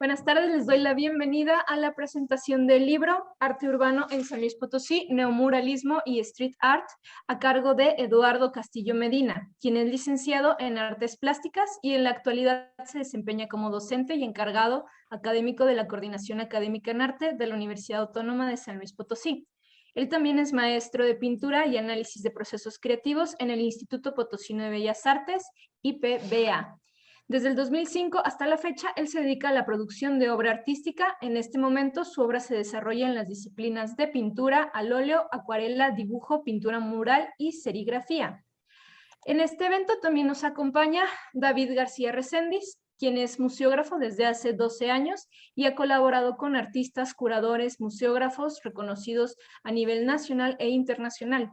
Buenas tardes, les doy la bienvenida a la presentación del libro Arte Urbano en San Luis Potosí, Neomuralismo y Street Art, a cargo de Eduardo Castillo Medina, quien es licenciado en Artes Plásticas y en la actualidad se desempeña como docente y encargado académico de la Coordinación Académica en Arte de la Universidad Autónoma de San Luis Potosí. Él también es maestro de pintura y análisis de procesos creativos en el Instituto Potosino de Bellas Artes, IPBA. Desde el 2005 hasta la fecha, él se dedica a la producción de obra artística. En este momento, su obra se desarrolla en las disciplinas de pintura, al óleo, acuarela, dibujo, pintura mural y serigrafía. En este evento también nos acompaña David García Recendis, quien es museógrafo desde hace 12 años y ha colaborado con artistas, curadores, museógrafos reconocidos a nivel nacional e internacional.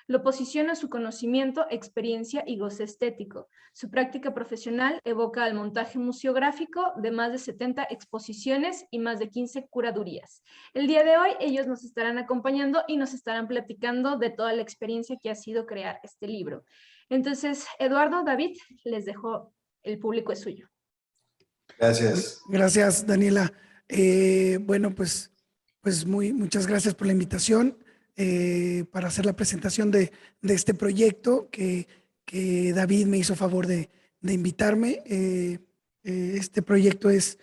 Lo posiciona su conocimiento, experiencia y goce estético. Su práctica profesional evoca al montaje museográfico de más de 70 exposiciones y más de 15 curadurías. El día de hoy ellos nos estarán acompañando y nos estarán platicando de toda la experiencia que ha sido crear este libro. Entonces, Eduardo, David, les dejo, el público es suyo. Gracias. Gracias, Daniela. Bueno, pues muchas gracias por la invitación para hacer la presentación de este proyecto que David me hizo favor de invitarme. Este proyecto es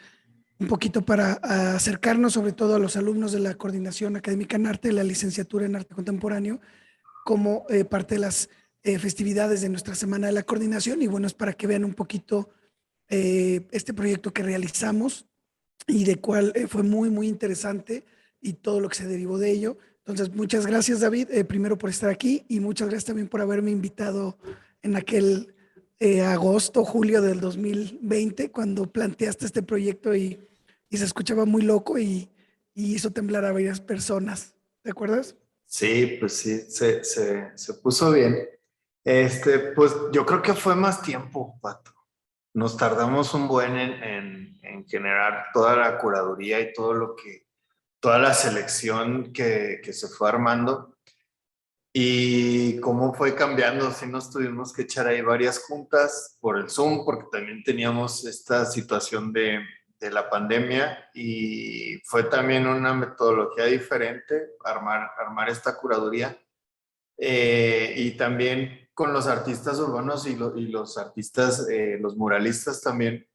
un poquito para acercarnos sobre todo a los alumnos de la Coordinación Académica en Arte, la licenciatura en Arte Contemporáneo, como parte de las festividades de nuestra Semana de la Coordinación. Y bueno, es para que vean un poquito este proyecto que realizamos y de cual fue muy interesante y todo lo que se derivó de ello. Entonces, muchas gracias, David, primero por estar aquí y muchas gracias también por haberme invitado en aquel agosto, julio del 2020, cuando planteaste este proyecto y se escuchaba muy loco y hizo temblar a varias personas. ¿Te acuerdas? Sí, pues sí, se puso bien. Pues yo creo que fue más tiempo, Pato. Nos tardamos un buen en generar toda la curaduría y toda la selección que se fue armando y cómo fue cambiando. Sí, nos tuvimos que echar ahí varias juntas por el Zoom porque también teníamos esta situación de la pandemia y fue también una metodología diferente armar esta curaduría. Y también con los artistas urbanos y los artistas, los muralistas también,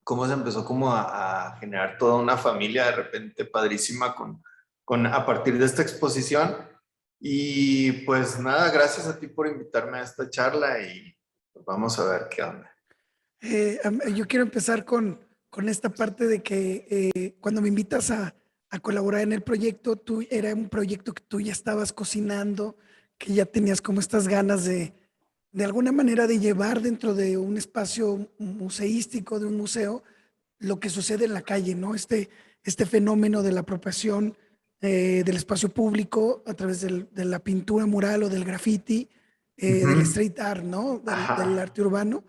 cómo se empezó como a generar toda una familia de repente padrísima a partir de esta exposición. Y pues nada, gracias a ti por invitarme a esta charla y pues vamos a ver qué onda. Yo quiero empezar con esta parte de que cuando me invitas a colaborar en el proyecto, era un proyecto que tú ya estabas cocinando, que ya tenías como estas ganas de alguna manera de llevar dentro de un espacio museístico, de un museo, lo que sucede en la calle, ¿no? Este fenómeno de la apropiación del espacio público a través de la pintura mural o del graffiti, del street art, ¿no? Del arte urbano.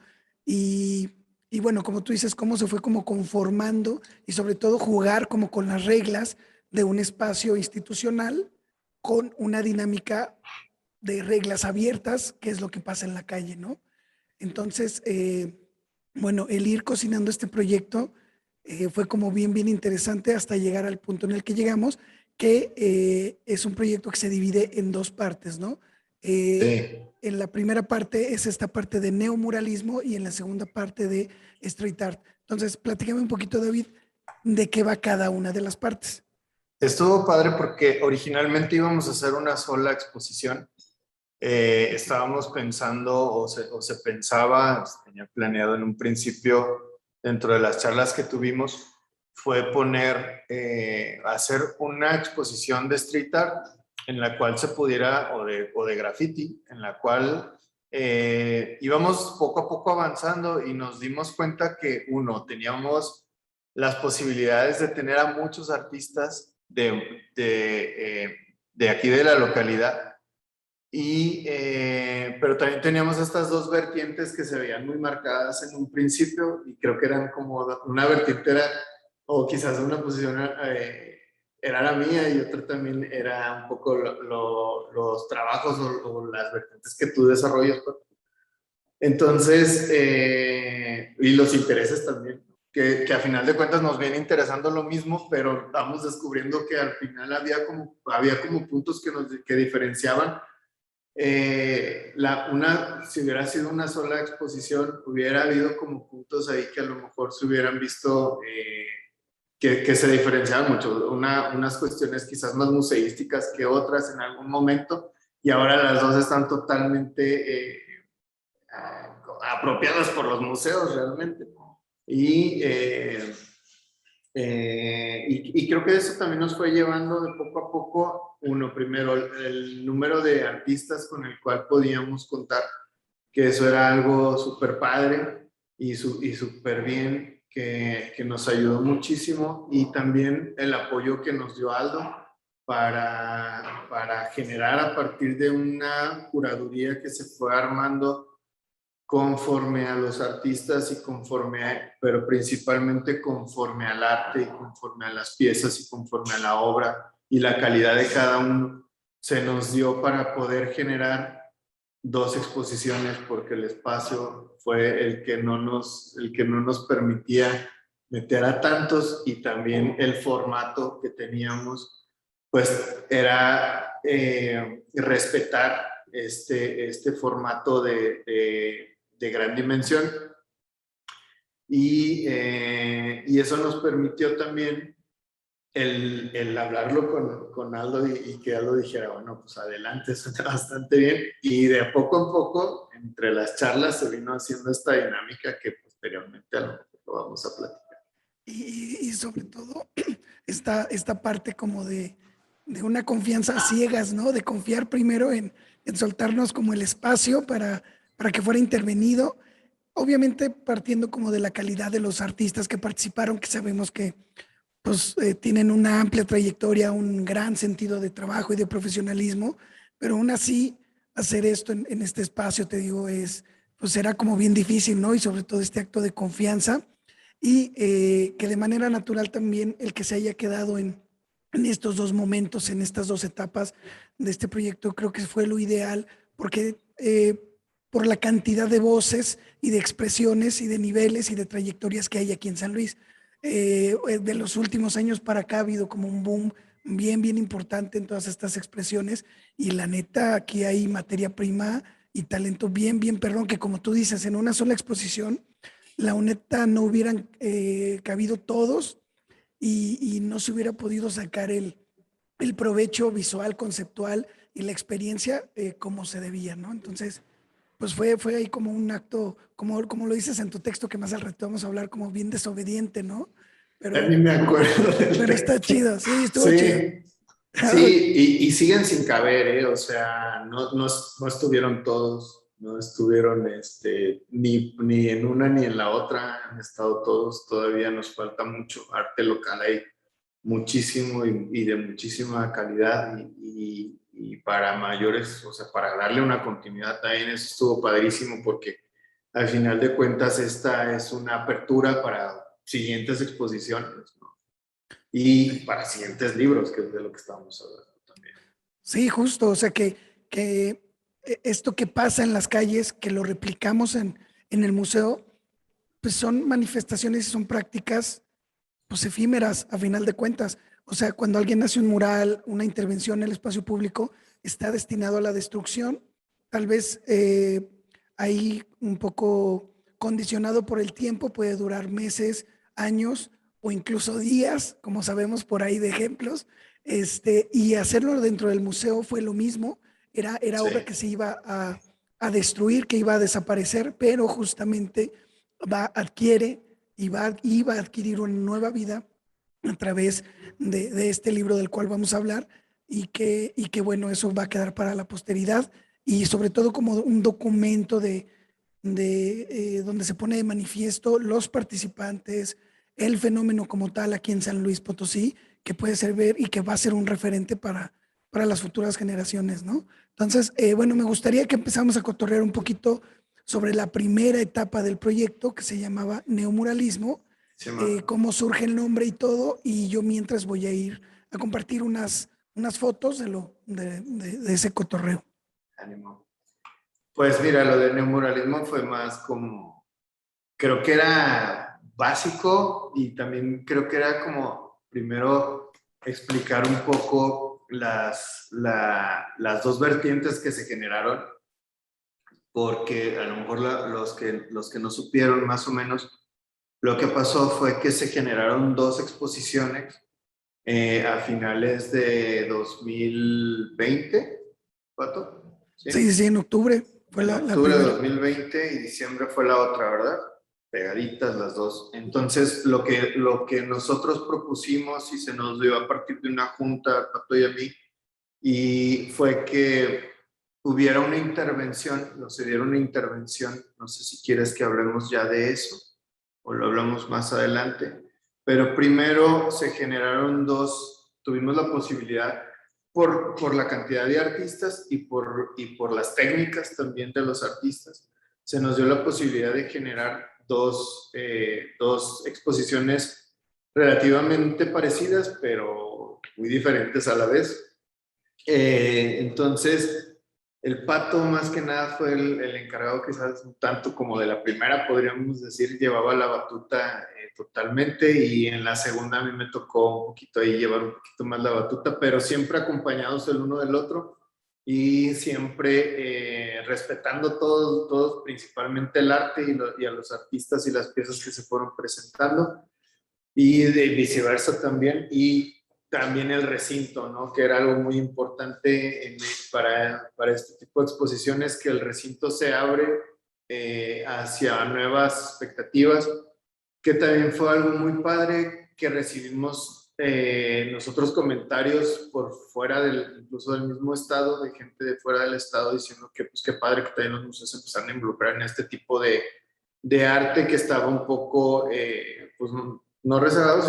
Y bueno, como tú dices, cómo se fue como conformando y sobre todo jugar como con las reglas de un espacio institucional con una dinámica de reglas abiertas, que es lo que pasa en la calle, ¿no? Entonces, bueno, el ir cocinando este proyecto fue como bien interesante hasta llegar al punto en el que llegamos, que es un proyecto que se divide en dos partes, ¿no? Sí. En la primera parte es esta parte de neomuralismo y en la segunda parte de street art. Entonces, platícame un poquito, David, de qué va cada una de las partes. Estuvo padre porque originalmente íbamos a hacer una sola exposición. Estábamos pensando o se pensaba, tenía planeado en un principio, dentro de las charlas que tuvimos, fue hacer una exposición de street art en la cual se pudiera, o de graffiti, en la cual íbamos poco a poco avanzando y nos dimos cuenta que, teníamos las posibilidades de tener a muchos artistas de aquí de la localidad. Pero también teníamos estas dos vertientes que se veían muy marcadas en un principio y creo que eran como una vertiente o quizás una posición era la mía y otra también era un poco los trabajos o las vertientes que tú desarrollas. Entonces, y los intereses también que a final de cuentas nos viene interesando lo mismo, pero vamos descubriendo que al final había como puntos que diferenciaban. Si hubiera sido una sola exposición, hubiera habido como puntos ahí que a lo mejor se hubieran visto que se diferenciaban mucho. Unas cuestiones quizás más museísticas que otras en algún momento, y ahora las dos están totalmente apropiadas por los museos realmente. Y creo que eso también nos fue llevando de poco a poco, primero, el número de artistas con el cual podíamos contar, que eso era algo súper padre y súper bien, que nos ayudó muchísimo, y también el apoyo que nos dio Aldo para generar a partir de una curaduría que se fue armando conforme a los artistas y pero principalmente conforme al arte y conforme a las piezas y conforme a la obra y la calidad de cada uno, se nos dio para poder generar 2 exposiciones, porque el espacio fue el que no nos permitía meter a tantos, y también el formato que teníamos pues era respetar este formato de gran dimensión, y eso nos permitió también el hablarlo con Aldo, y que Aldo dijera, bueno, pues adelante, suena bastante bien, y de poco en poco, entre las charlas, se vino haciendo esta dinámica que posteriormente a lo mejor lo vamos a platicar. Y sobre todo esta parte como de una confianza a ciegas, ¿no? De confiar primero en soltarnos como el espacio para que fuera intervenido, obviamente partiendo como de la calidad de los artistas que participaron, que sabemos que pues tienen una amplia trayectoria, un gran sentido de trabajo y de profesionalismo, pero aún así hacer esto en este espacio, te digo, pues era como bien difícil, ¿no? Y sobre todo este acto de confianza y que de manera natural también el que se haya quedado en estos dos momentos, en estas dos etapas de este proyecto, creo que fue lo ideal, porque por la cantidad de voces y de expresiones y de niveles y de trayectorias que hay aquí en San Luis. De los últimos años para acá ha habido como un boom bien importante en todas estas expresiones, y la neta aquí hay materia prima y talento perdón, que como tú dices, en una sola exposición, la neta no hubieran cabido todos, y no se hubiera podido sacar el provecho visual, conceptual y la experiencia como se debía, ¿no? Entonces, pues fue ahí como un acto, como lo dices en tu texto, que más al rato vamos a hablar, como bien desobediente, ¿no? A Pero, mí me acuerdo del pero está texto. chido, sí, estuvo chido. Sí, sí, y siguen sin caber, ¿eh? O sea, no estuvieron todos, no estuvieron ni en una ni en la otra, han estado todos, todavía nos falta mucho arte local ahí, muchísimo, y de muchísima calidad, y para mayores, o sea, para darle una continuidad también. Eso estuvo padrísimo, porque al final de cuentas esta es una apertura para siguientes exposiciones, ¿no? Y para siguientes libros, que es de lo que estábamos hablando también. Sí, justo, o sea que esto que pasa en las calles, que lo replicamos en el museo, pues son manifestaciones y son prácticas pues efímeras a final de cuentas. O sea, cuando alguien hace un mural, una intervención en el espacio público, está destinado a la destrucción, tal vez ahí un poco condicionado por el tiempo, puede durar meses, años o incluso días, como sabemos por ahí de ejemplos, y hacerlo dentro del museo fue lo mismo, era Sí. obra que se iba a destruir, que iba a desaparecer, pero justamente adquiere iba a adquirir una nueva vida a través de este libro del cual vamos a hablar, y que bueno, eso va a quedar para la posteridad, y sobre todo como un documento donde se pone de manifiesto los participantes, el fenómeno como tal aquí en San Luis Potosí, que puede servir y que va a ser un referente para las futuras generaciones, ¿no? Entonces, bueno, me gustaría que empezáramos a cotorrear un poquito sobre la primera etapa del proyecto, que se llamaba Neomuralismo, Sí, cómo surge el nombre y todo, y yo mientras voy a ir a compartir unas fotos de ese cotorreo. ánimo. Pues mira, lo del neomuralismo fue más como, creo que era básico, y también creo que era como primero explicar un poco las dos vertientes que se generaron, porque a lo mejor los que no supieron más o menos, lo que pasó fue que se generaron dos exposiciones a finales de 2020, ¿Pato? Sí, sí, en octubre fue En la octubre de primera. 2020 y diciembre fue la otra, ¿verdad? Pegaditas las dos. Entonces, lo que nosotros propusimos y se nos dio a partir de una junta, Pato y a mí, y fue que hubiera una intervención, no se diera una intervención, no sé si quieres que hablemos ya de eso o lo hablamos más adelante, pero primero se generaron tuvimos la posibilidad por la cantidad de artistas y por las técnicas también de los artistas, se nos dio la posibilidad de generar dos exposiciones relativamente parecidas, pero muy diferentes a la vez. Entonces, el Pato más que nada fue el encargado, quizás un tanto como de la primera, podríamos decir, llevaba la batuta totalmente, y en la segunda a mí me tocó un poquito ahí llevar un poquito más la batuta, pero siempre acompañados el uno del otro y siempre respetando todos, principalmente el arte y a los artistas y las piezas que se fueron presentando, y de viceversa también, y también el recinto, ¿no? Que era algo muy importante para este tipo de exposiciones, que el recinto se abre hacia nuevas expectativas, que también fue algo muy padre, que recibimos nosotros comentarios por fuera incluso del mismo estado, de gente de fuera del estado diciendo que pues qué padre que también los museos empezaron a involucrar en este tipo de arte que estaba un poco, pues no rezagado,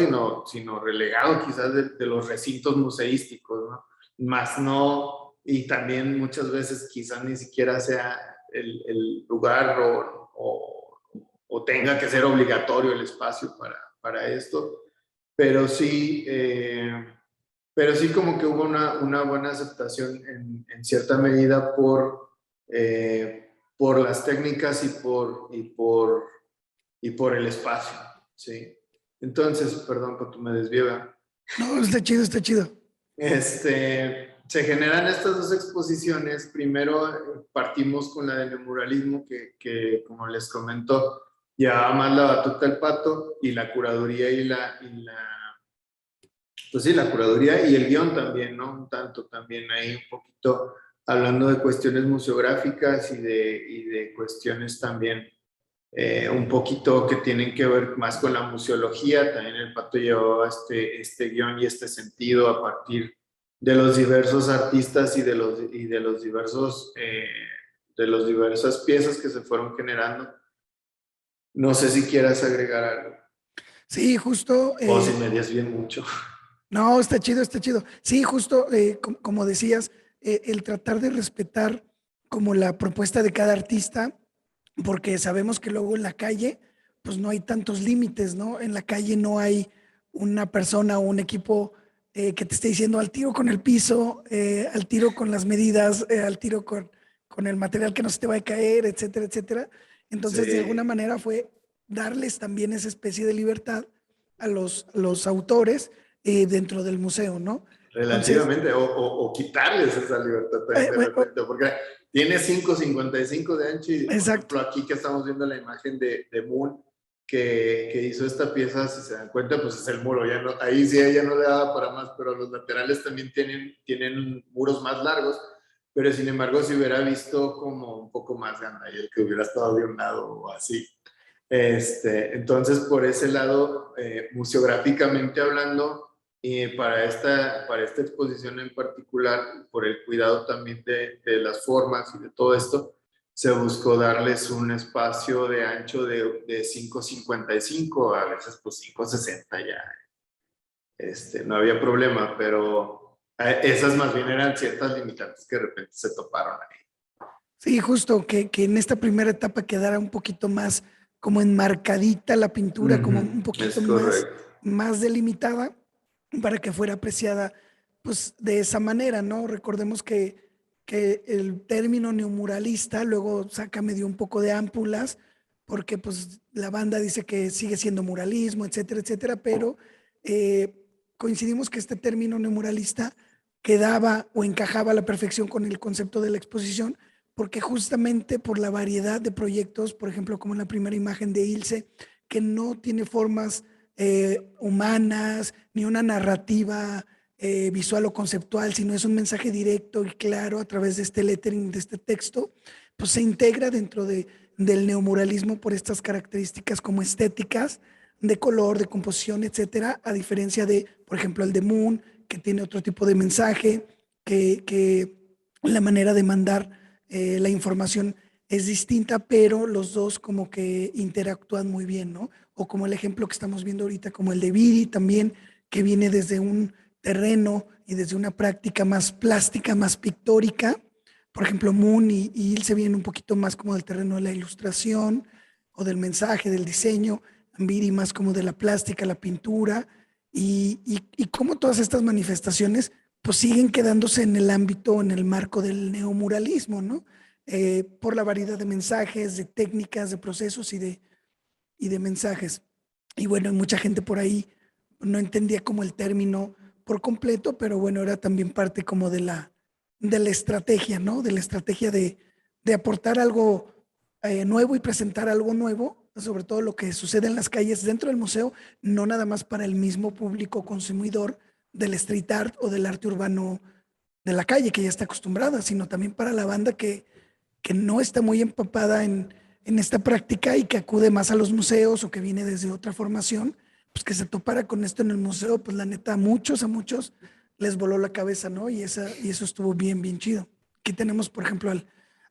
sino relegado quizás de los recintos museísticos, ¿no? Más no, y también muchas veces quizás ni siquiera sea el lugar o tenga que ser obligatorio el espacio para esto, pero sí, como que hubo una buena aceptación en cierta medida por las técnicas y por el espacio, ¿sí? Entonces, perdón que tú me desvío. No, está chido, está chido. Se generan estas dos exposiciones. Primero partimos con la de neomuralismo, que como les comento, llevaba más la batuta el Pato, y la curaduría pues sí, la curaduría y el guión también, ¿no? Un tanto también ahí un poquito hablando de cuestiones museográficas y de cuestiones también un poquito que tienen que ver más con la museología. También el Pato llevaba este guión y este sentido a partir de los diversos artistas y de los diversos de las diversas piezas que se fueron generando. No sé si quieras agregar algo Sí, justo. o si me desvío mucho. No, está chido, está chido. Sí, justo, como decías, el tratar de respetar como la propuesta de cada artista, porque sabemos que luego en la calle, pues no hay tantos límites, ¿no? En la calle no hay una persona o un equipo que te esté diciendo al tiro con el piso, al tiro con las medidas, al tiro con el material que no se te va a caer, etcétera, etcétera. Entonces, de alguna Sí, manera fue darles también esa especie de libertad a los autores dentro del museo, ¿no? Entonces, relativamente, o quitarles esa libertad también de bueno, repente, porque tiene 5,55 de ancho, y por exacto, ejemplo aquí que estamos viendo la imagen de Moon, que hizo esta pieza, si se dan cuenta, pues es el muro, ya no, ahí sí ella no le daba para más, pero los laterales también tienen muros más largos, pero sin embargo se hubiera visto como un poco más grande, y el que hubiera estado de un lado o así. Entonces, por ese lado, museográficamente hablando, y para esta exposición en particular, por el cuidado también de las formas y de todo esto, se buscó darles un espacio de ancho de 5,55, a veces pues 5,60 ya. No había problema, pero esas más bien eran ciertas limitantes que de repente se toparon ahí. sí, justo que en esta primera etapa quedara un poquito más como enmarcadita la pintura, como un Es poquito correcto. más delimitada para que fuera apreciada pues de esa manera, ¿no? Recordemos que el término neomuralista luego saca medio un poco de ámpulas porque pues la banda dice que sigue siendo muralismo, etcétera, etcétera, pero coincidimos que este término neomuralista quedaba o encajaba a la perfección con el concepto de la exposición, porque justamente por la variedad de proyectos, por ejemplo, como en la primera imagen de Ilse, que no tiene formas humanas, ni una narrativa visual o conceptual, sino es un mensaje directo y claro a través de este lettering, de este texto, pues se integra dentro del neomuralismo por estas características como estéticas, de color, de composición, etcétera, a diferencia de, por ejemplo, el de Moon, que tiene otro tipo de mensaje, que la manera de mandar la información es distinta, pero los dos como que interactúan muy bien, ¿no? O como el ejemplo que estamos viendo ahorita, como el de Viri también, que viene desde un terreno y desde una práctica más plástica, más pictórica. Por ejemplo, Moon y Ilse vienen un poquito más como del terreno de la ilustración o del mensaje, del diseño. Viri más como de la plástica, la pintura, y cómo todas estas manifestaciones pues siguen quedándose en el ámbito, en el marco del neomuralismo, ¿no? Por la variedad de mensajes, de técnicas, de procesos y de mensajes. Y bueno, mucha gente por ahí no entendía como el término por completo, pero bueno, era también parte como de la estrategia, ¿no? De la estrategia de aportar algo nuevo y presentar algo nuevo, sobre todo lo que sucede en las calles dentro del museo, no nada más para el mismo público consumidor del street art o del arte urbano de la calle que ya está acostumbrada, sino también para la banda que no está muy empapada en esta práctica y que acude más a los museos o que viene desde otra formación, pues que se topara con esto en el museo, pues la neta a muchos les voló la cabeza, ¿no? Y eso estuvo bien, bien chido. Aquí tenemos, por ejemplo,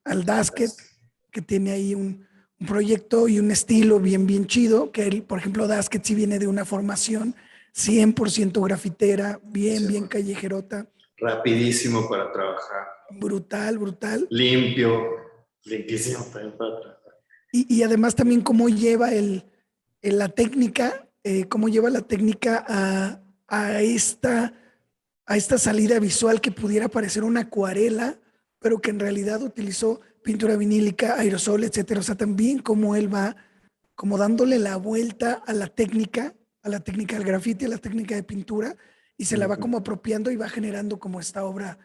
al Dasket, que tiene ahí un proyecto y un estilo bien, bien chido, que él, por ejemplo, Dasket sí viene de una formación 100% grafitera, bien, Sí, bien callejerota, rapidísimo para trabajar, brutal, brutal. limpio, limpísimo también para trabajar. Y además también cómo lleva la técnica, cómo lleva la técnica a esta salida visual que pudiera parecer una acuarela, pero que en realidad utilizó pintura vinílica, aerosol, etcétera. O sea, también cómo él va como dándole la vuelta a la técnica del grafiti, a la técnica de pintura, y se la va como apropiando y va generando como esta obra,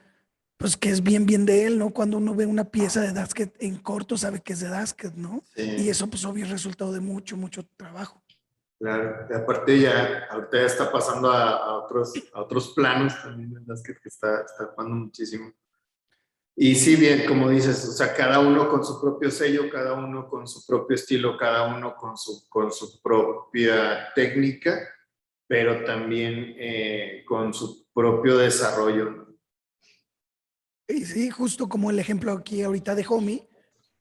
pues que es bien, bien de él, ¿no? Cuando uno ve una pieza de Dasket en corto, sabe que es de Dasket, ¿no? Y Sí, eso, pues, obvio, es resultado de mucho, mucho trabajo. claro. Y aparte ya, ahorita ya está pasando a otros planos también en las que está jugando muchísimo. Y sí, bien, como dices, o sea, cada uno con su propio sello, cada uno con su propio estilo, cada uno con su propia técnica, pero también con su propio desarrollo. Y sí, justo como el ejemplo aquí ahorita de Homie,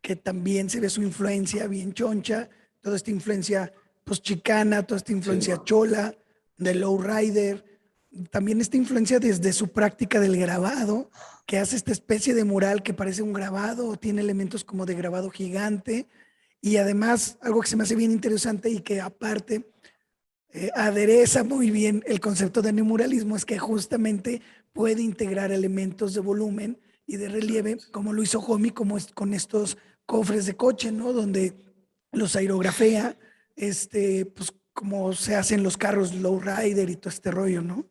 que también se ve su influencia bien choncha, toda esta influencia pues chicana, toda esta Sí, influencia chola, de lowrider, también esta influencia desde su práctica del grabado, que hace esta especie de mural que parece un grabado, o tiene elementos como de grabado gigante, y además algo que se me hace bien interesante y que aparte adereza muy bien el concepto de neomuralismo es que justamente puede integrar elementos de volumen y de relieve, como lo hizo Homie, como es con estos cofres de coche, ¿no? Donde los aerografea, pues como se hacen los carros lowrider y todo este rollo, ¿no?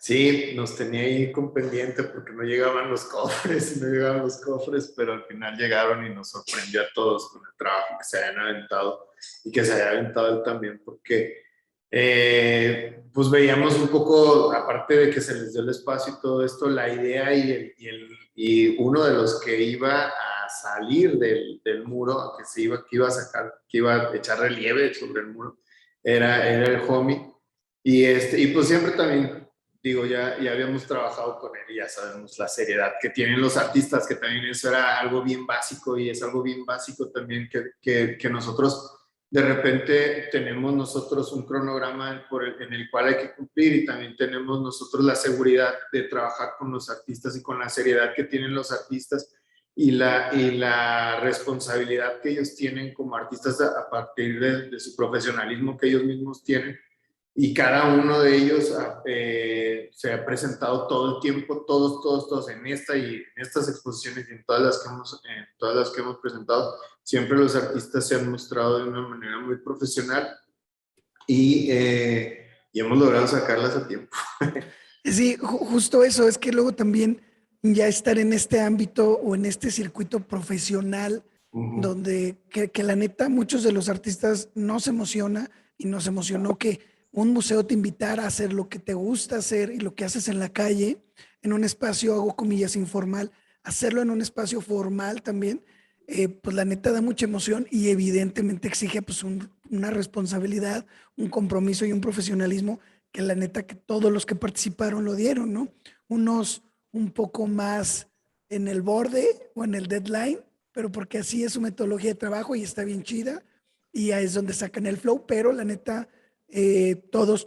sí, nos tenía ahí con pendiente porque no llegaban los cofres, no llegaban los cofres, pero al final llegaron y nos sorprendió a todos con el trabajo que se habían aventado y que se había aventado él también, porque pues veíamos un poco, aparte de que se les dio el espacio y todo esto, la idea y uno de los que iba a salir del muro, que iba a sacar, que iba a echar relieve sobre el muro, era el Homie. Y pues siempre también, digo, ya habíamos trabajado con él y ya sabemos la seriedad que tienen los artistas, que también eso era algo bien básico y es algo bien básico también que nosotros de repente tenemos nosotros un cronograma en el cual hay que cumplir y también tenemos nosotros la seguridad de trabajar con los artistas y con la seriedad que tienen los artistas y la responsabilidad que ellos tienen como artistas a partir de su profesionalismo que ellos mismos tienen y cada uno de ellos se ha presentado todo el tiempo, todos en esta y en estas exposiciones y en todas las que hemos presentado, siempre los artistas se han mostrado de una manera muy profesional y hemos logrado sacarlas a tiempo. Sí, justo eso, es que luego también ya estar en este ámbito o en este circuito profesional, donde que la neta muchos de los artistas nos emociona y nos emocionó que un museo te invitara a hacer lo que te gusta hacer y lo que haces en la calle, en un espacio, hago comillas, informal, hacerlo en un espacio formal también, pues la neta da mucha emoción y evidentemente exige pues una responsabilidad, un compromiso y un profesionalismo que la neta que todos los que participaron lo dieron, ¿no? Unos un poco más en el borde o en el deadline, pero porque así es su metodología de trabajo y está bien chida y ahí es donde sacan el flow, pero la neta, todos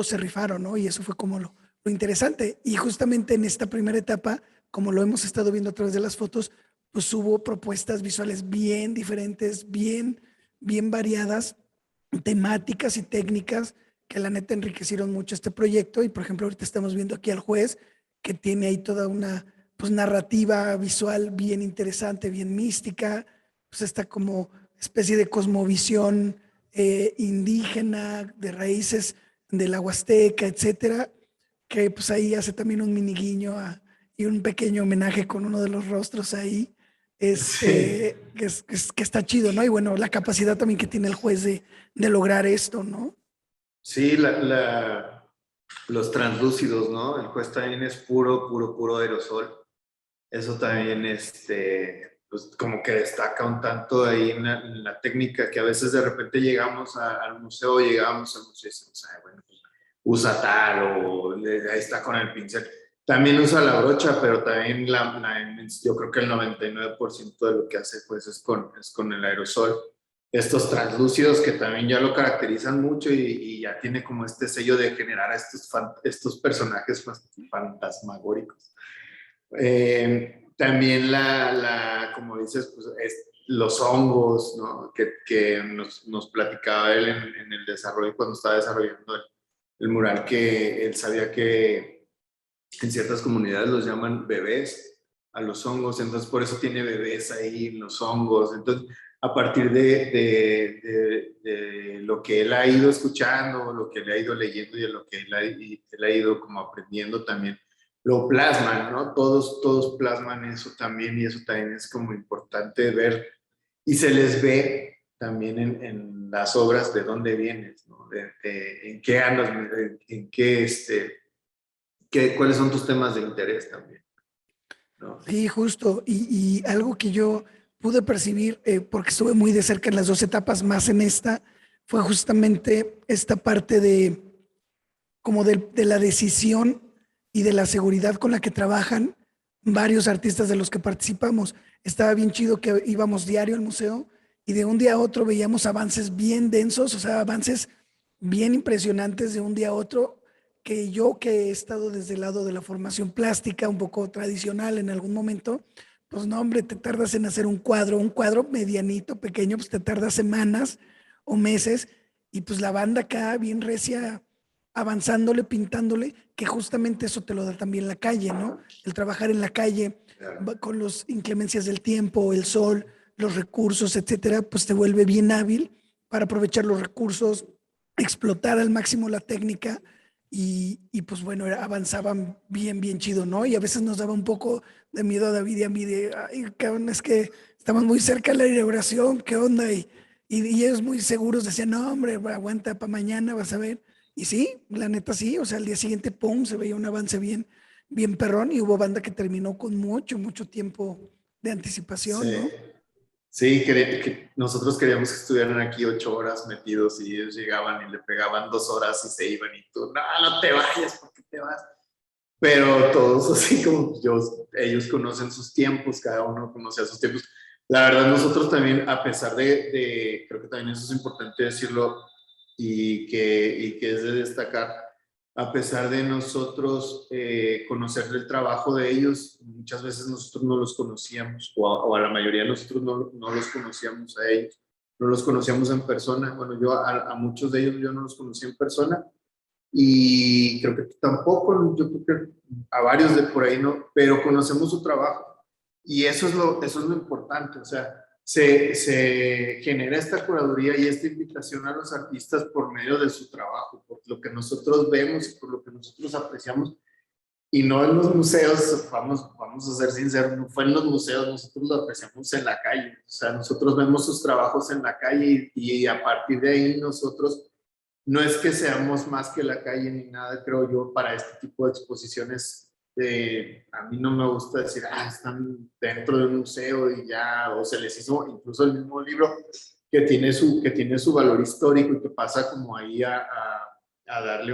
se rifaron, ¿no? Y eso fue como lo interesante. Y justamente en esta primera etapa, como lo hemos estado viendo a través de las fotos, pues hubo propuestas visuales bien diferentes, bien variadas, temáticas y técnicas que la neta enriquecieron mucho este proyecto. Y por ejemplo, ahorita estamos viendo aquí al juez que tiene ahí toda una pues, narrativa visual bien interesante, bien mística, pues esta como especie de cosmovisión indígena, de raíces de la Huasteca, etcétera, que pues ahí hace también un mini guiño y un pequeño homenaje con uno de los rostros ahí, Sí, que está chido, ¿no? Y bueno, la capacidad también que tiene el juez de lograr esto, ¿no? sí, los translúcidos, ¿no? El juez también es puro aerosol. Eso también, pues como que destaca un tanto ahí en la técnica, que a veces de repente llegamos al museo y decimos, "Ay, bueno, pues, usa tal o ahí está con el pincel". También usa la brocha, pero también yo creo que el 99% de lo que hace pues es con el aerosol. Estos translúcidos que también ya lo caracterizan mucho y ya tiene como este sello de generar a estos personajes fantasmagóricos. También como dices, pues los hongos, ¿no? Que nos platicaba él en el desarrollo, cuando estaba desarrollando el mural, que él sabía que en ciertas comunidades los llaman bebés a los hongos, entonces por eso tiene bebés ahí, los hongos. Entonces, a partir de lo que él ha ido escuchando, lo que le ha ido leyendo y de lo que él ha ido como aprendiendo también, lo plasman, ¿no? Todos plasman eso también y eso también es como importante ver y se les ve también en las obras de dónde vienes, ¿no? En qué andas, en qué, cuáles son tus temas de interés también, ¿no? Sí, justo. Y algo que yo pude percibir, porque estuve muy de cerca en las dos etapas, más en esta, fue justamente esta parte como de la decisión y de la seguridad con la que trabajan varios artistas de los que participamos. Estaba bien chido que íbamos diario al museo y de un día a otro veíamos avances bien densos, o sea, avances bien impresionantes de un día a otro, que yo que he estado desde el lado de la formación plástica, un poco tradicional en algún momento, pues no, hombre, te tardas en hacer un cuadro medianito, pequeño, pues te tardas semanas o meses, y pues la banda acá bien recia avanzándole, pintándole, que justamente eso te lo da también la calle, ¿no? El trabajar en la calle con las inclemencias del tiempo, el sol, los recursos, etcétera, pues te vuelve bien hábil para aprovechar los recursos, explotar al máximo la técnica y pues bueno, avanzaban bien chido, ¿no? Y a veces nos daba un poco de miedo a David y a mí de, ay, cabrón, es que estamos muy cerca de la inauguración, ¿qué onda? Y ellos muy seguros decían, no, hombre, aguanta para mañana, vas a ver. Y sí, la neta sí, o sea, al día siguiente, pum, se veía un avance bien perrón y hubo banda que terminó con mucho tiempo de anticipación, Sí, ¿no? sí, que nosotros queríamos que estuvieran aquí 8 horas metidos y ellos llegaban y le pegaban 2 horas y se iban y tú, no te vayas, ¿por qué te vas? Pero todos así como ellos conocen sus tiempos, cada uno conoce sus tiempos. La verdad, nosotros también, a pesar creo que también eso es importante decirlo y que es de destacar, a pesar de nosotros conocer el trabajo de ellos, muchas veces nosotros no los conocíamos, o a la mayoría de nosotros no los conocíamos a ellos, no los conocíamos en persona. Bueno, yo a muchos de ellos yo no los conocí en persona y creo que tú tampoco, yo creo que a varios de por ahí no, pero conocemos su trabajo y eso es lo importante, o sea, se genera esta curaduría y esta invitación a los artistas por medio de su trabajo, por lo que nosotros vemos y por lo que nosotros apreciamos. Y no en los museos, vamos a ser sinceros, no fue en los museos, nosotros lo apreciamos en la calle. O sea, nosotros vemos sus trabajos en la calle y a partir de ahí nosotros, no es que seamos más que la calle ni nada, creo yo, para este tipo de exposiciones. A mí no me gusta decir, están dentro de un museo y ya, o se les hizo incluso el mismo libro que tiene su valor histórico y que pasa como ahí a darle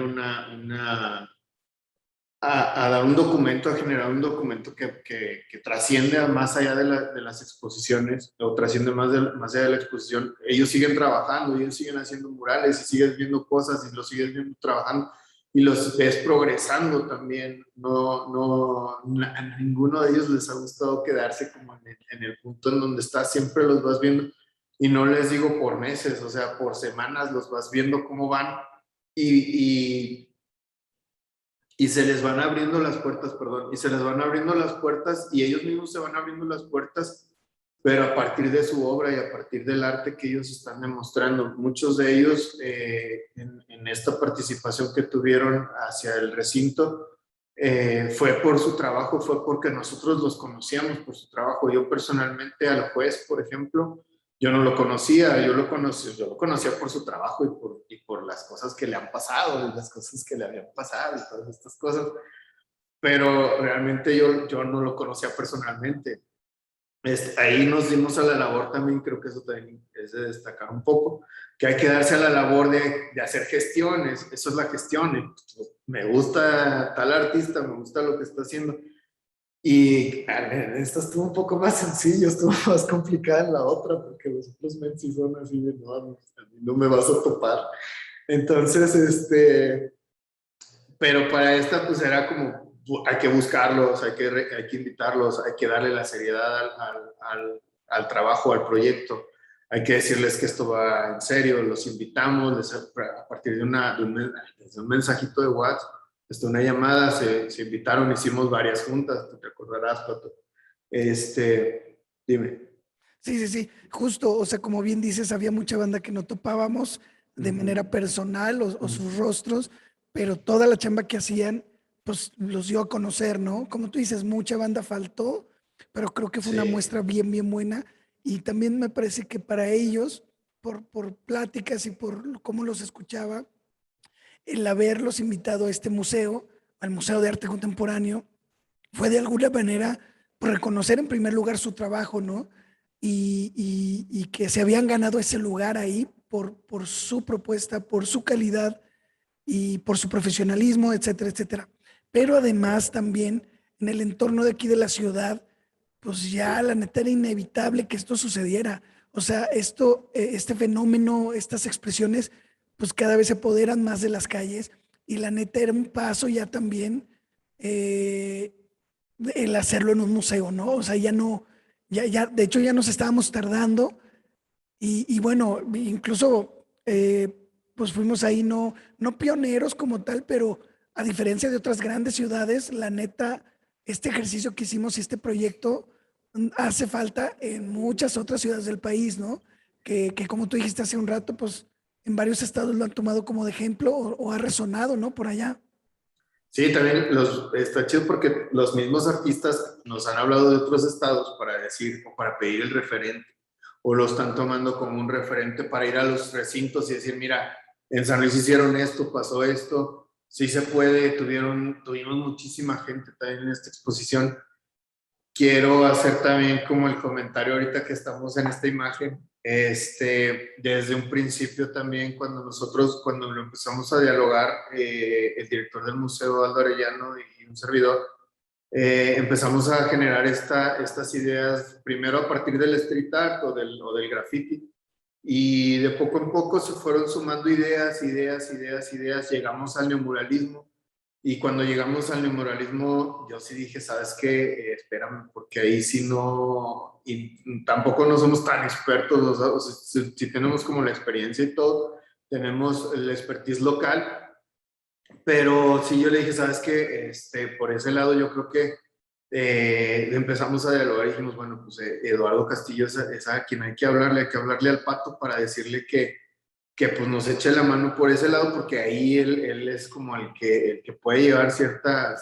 a dar un documento, a generar un documento que trasciende más allá de las exposiciones, o trasciende más allá de la exposición. Ellos siguen trabajando, ellos siguen haciendo murales, y sigues viendo cosas, y los sigues viendo trabajando, y los ves progresando también. A ninguno de ellos les ha gustado quedarse como en el punto en donde está, siempre los vas viendo, y no les digo por meses, o sea, por semanas los vas viendo cómo van, y se les van abriendo las puertas, perdón, y se les van abriendo las puertas y ellos mismos se van abriendo las puertas, pero a partir de su obra y a partir del arte que ellos están demostrando. Muchos de ellos en esta participación que tuvieron hacia el recinto fue por su trabajo, fue porque nosotros los conocíamos por su trabajo. Yo personalmente al juez, por ejemplo, yo no lo conocía, yo lo conocía por su trabajo y por las cosas que le han pasado, y las cosas que le habían pasado y todas estas cosas, pero realmente yo no lo conocía personalmente. Ahí nos dimos a la labor también, creo que eso también es de destacar un poco, que hay que darse a la labor de hacer gestiones, eso es la gestión, me gusta tal artista, me gusta lo que está haciendo. Y esta estuvo un poco más sencillo, estuvo más complicada en la otra, porque los otros men sí son así de, no, a mí no me vas a topar. Entonces, pero para esta pues era como, hay que buscarlos, hay que invitarlos, hay que darle la seriedad al trabajo, al proyecto. Hay que decirles que esto va en serio, los invitamos, a partir de un mensajito de WhatsApp, una llamada, se invitaron, hicimos varias juntas, te recordarás, Pato. Dime. Sí, sí, sí, justo, o sea, como bien dices, había mucha banda que no topábamos de manera personal o sus rostros, pero toda la chamba que hacían, pues los dio a conocer, ¿no? Como tú dices, mucha banda faltó, pero creo que fue una Sí, muestra bien, bien buena. Y también me parece que para ellos, por pláticas y por cómo los escuchaba, el haberlos invitado a este museo, al Museo de Arte Contemporáneo, fue de alguna manera por reconocer en primer lugar su trabajo, ¿no? Y que se habían ganado ese lugar ahí por su propuesta, por su calidad y por su profesionalismo, etcétera, etcétera. Pero además también en el entorno de aquí de la ciudad, pues ya la neta era inevitable que esto sucediera. O sea, este fenómeno, estas expresiones, pues cada vez se apoderan más de las calles y la neta era un paso ya también eh, el hacerlo en un museo, ¿no? O sea, ya no, de hecho ya nos estábamos tardando y bueno, incluso pues fuimos ahí no pioneros como tal, pero a diferencia de otras grandes ciudades, la neta, este ejercicio que hicimos y este proyecto hace falta en muchas otras ciudades del país, ¿no? Que como tú dijiste hace un rato, pues en varios estados lo han tomado como de ejemplo o ha resonado, ¿no? Por allá. sí, también está chido porque los mismos artistas nos han hablado de otros estados para decir o para pedir el referente, o lo están tomando como un referente para ir a los recintos y decir, mira, en San Luis hicieron esto, pasó esto, sí se puede, tuvimos muchísima gente también en esta exposición. Quiero hacer también como el comentario ahorita que estamos en esta imagen, desde un principio también cuando lo empezamos a dialogar, el director del museo, Aldo Arellano, y un servidor, empezamos a generar estas ideas, primero a partir del street art o del graffiti, y de poco en poco se fueron sumando ideas, llegamos al neomuralismo, Y cuando llegamos al neomuralismo, yo sí dije, ¿sabes qué? Espérame, porque ahí sí no, y tampoco no somos tan expertos, o sea, sí tenemos como la experiencia y todo, tenemos el expertise local, pero sí yo le dije, ¿sabes qué? Por ese lado yo creo que empezamos a dialogar y dijimos, bueno, pues Eduardo Castillo es a quien hay que hablarle al Pato para decirle que pues nos eche la mano por ese lado, porque ahí él es como el que puede llevar cierta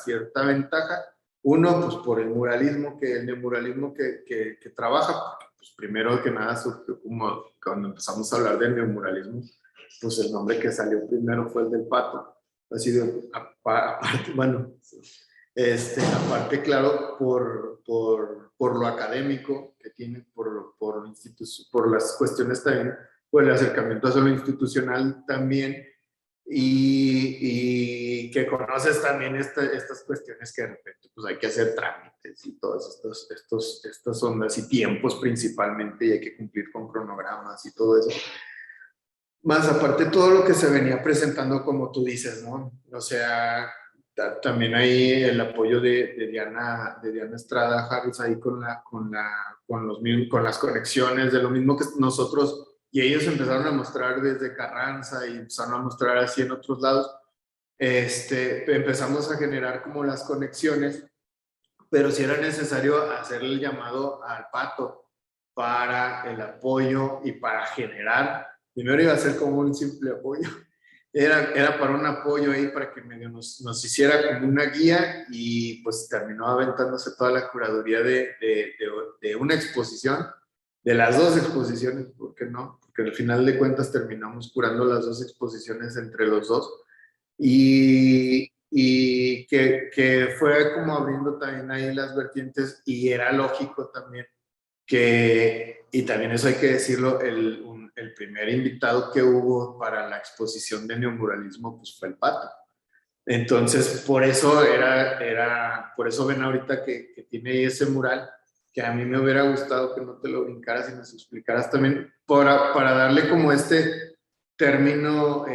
ventaja. Uno, pues por el muralismo, el muralismo que trabaja, porque pues primero que nada surgió como cuando empezamos a hablar del neomuralismo, pues el nombre que salió primero fue el del Pato. Así de, aparte, bueno, aparte, claro, por lo académico que tiene, por las cuestiones también, por el acercamiento a lo institucional también, y que conoces también estas cuestiones que de repente pues hay que hacer trámites y todas estas ondas y tiempos principalmente, y hay que cumplir con cronogramas y todo eso. Más aparte todo lo que se venía presentando, como tú dices, ¿no? O sea, también hay el apoyo de Diana Estrada Harris ahí con las conexiones, de lo mismo que nosotros, y ellos empezaron a mostrar desde Carranza y empezaron a mostrar así en otros lados. Empezamos a generar como las conexiones, pero sí era necesario hacer el llamado al Pato para el apoyo y para generar. Primero iba a ser como un simple apoyo, era para un apoyo ahí, para que medio nos hiciera como una guía, y pues terminó aventándose toda la curaduría de una exposición, de las dos exposiciones, ¿por qué no? Porque al final de cuentas terminamos curando las dos exposiciones entre los dos, y que fue como abriendo también ahí las vertientes, y era lógico también y también eso hay que decirlo, el primer invitado que hubo para la exposición de neomuralismo pues fue el Pato. Entonces, por eso ven ahorita que tiene ahí ese mural, que a mí me hubiera gustado que no te lo brincaras y nos explicaras también, para darle como este término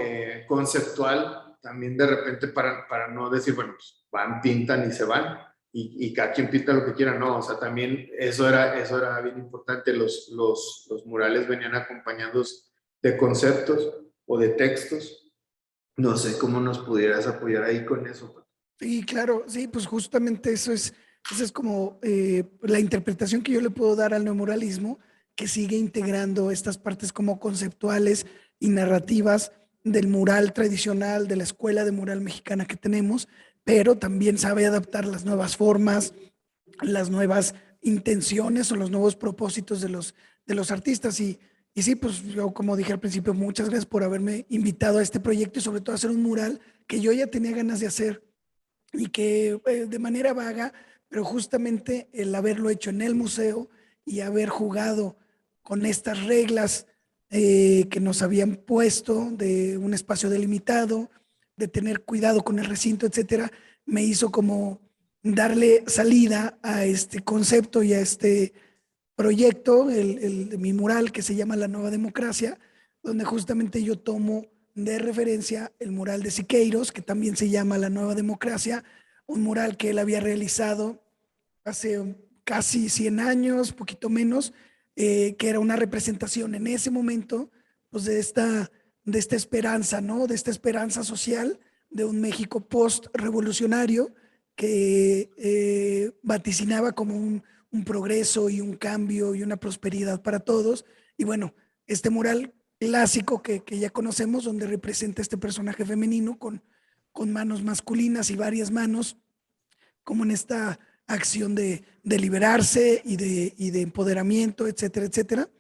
conceptual, también de repente para no decir, bueno, pues van, pintan y se van, y cada quien pinta lo que quiera, no, o sea, también eso era bien importante, los murales venían acompañados de conceptos o de textos. No sé cómo nos pudieras apoyar ahí con eso. Sí, claro, sí, pues justamente esa es como la interpretación que yo le puedo dar al neomuralismo, que sigue integrando estas partes como conceptuales y narrativas del mural tradicional, de la escuela de mural mexicana que tenemos, pero también sabe adaptar las nuevas formas, las nuevas intenciones o los nuevos propósitos de los artistas. Y sí, pues yo como dije al principio, muchas gracias por haberme invitado a este proyecto y sobre todo a hacer un mural que yo ya tenía ganas de hacer y que de manera vaga, pero justamente el haberlo hecho en el museo y haber jugado con estas reglas que nos habían puesto de un espacio delimitado, de tener cuidado con el recinto, etcétera, me hizo como darle salida a este concepto y a este proyecto, el de mi mural que se llama La Nueva Democracia, donde justamente yo tomo de referencia el mural de Siqueiros, que también se llama La Nueva Democracia, un mural que él había realizado hace casi 100 años, poquito menos, que era una representación en ese momento pues de esta esperanza, ¿no? De esta esperanza social de un México post-revolucionario que vaticinaba como un progreso y un cambio y una prosperidad para todos. Y bueno, este mural clásico que ya conocemos, donde representa este personaje femenino con manos masculinas y varias manos, como en esta acción de liberarse y de empoderamiento, etcétera, etcétera.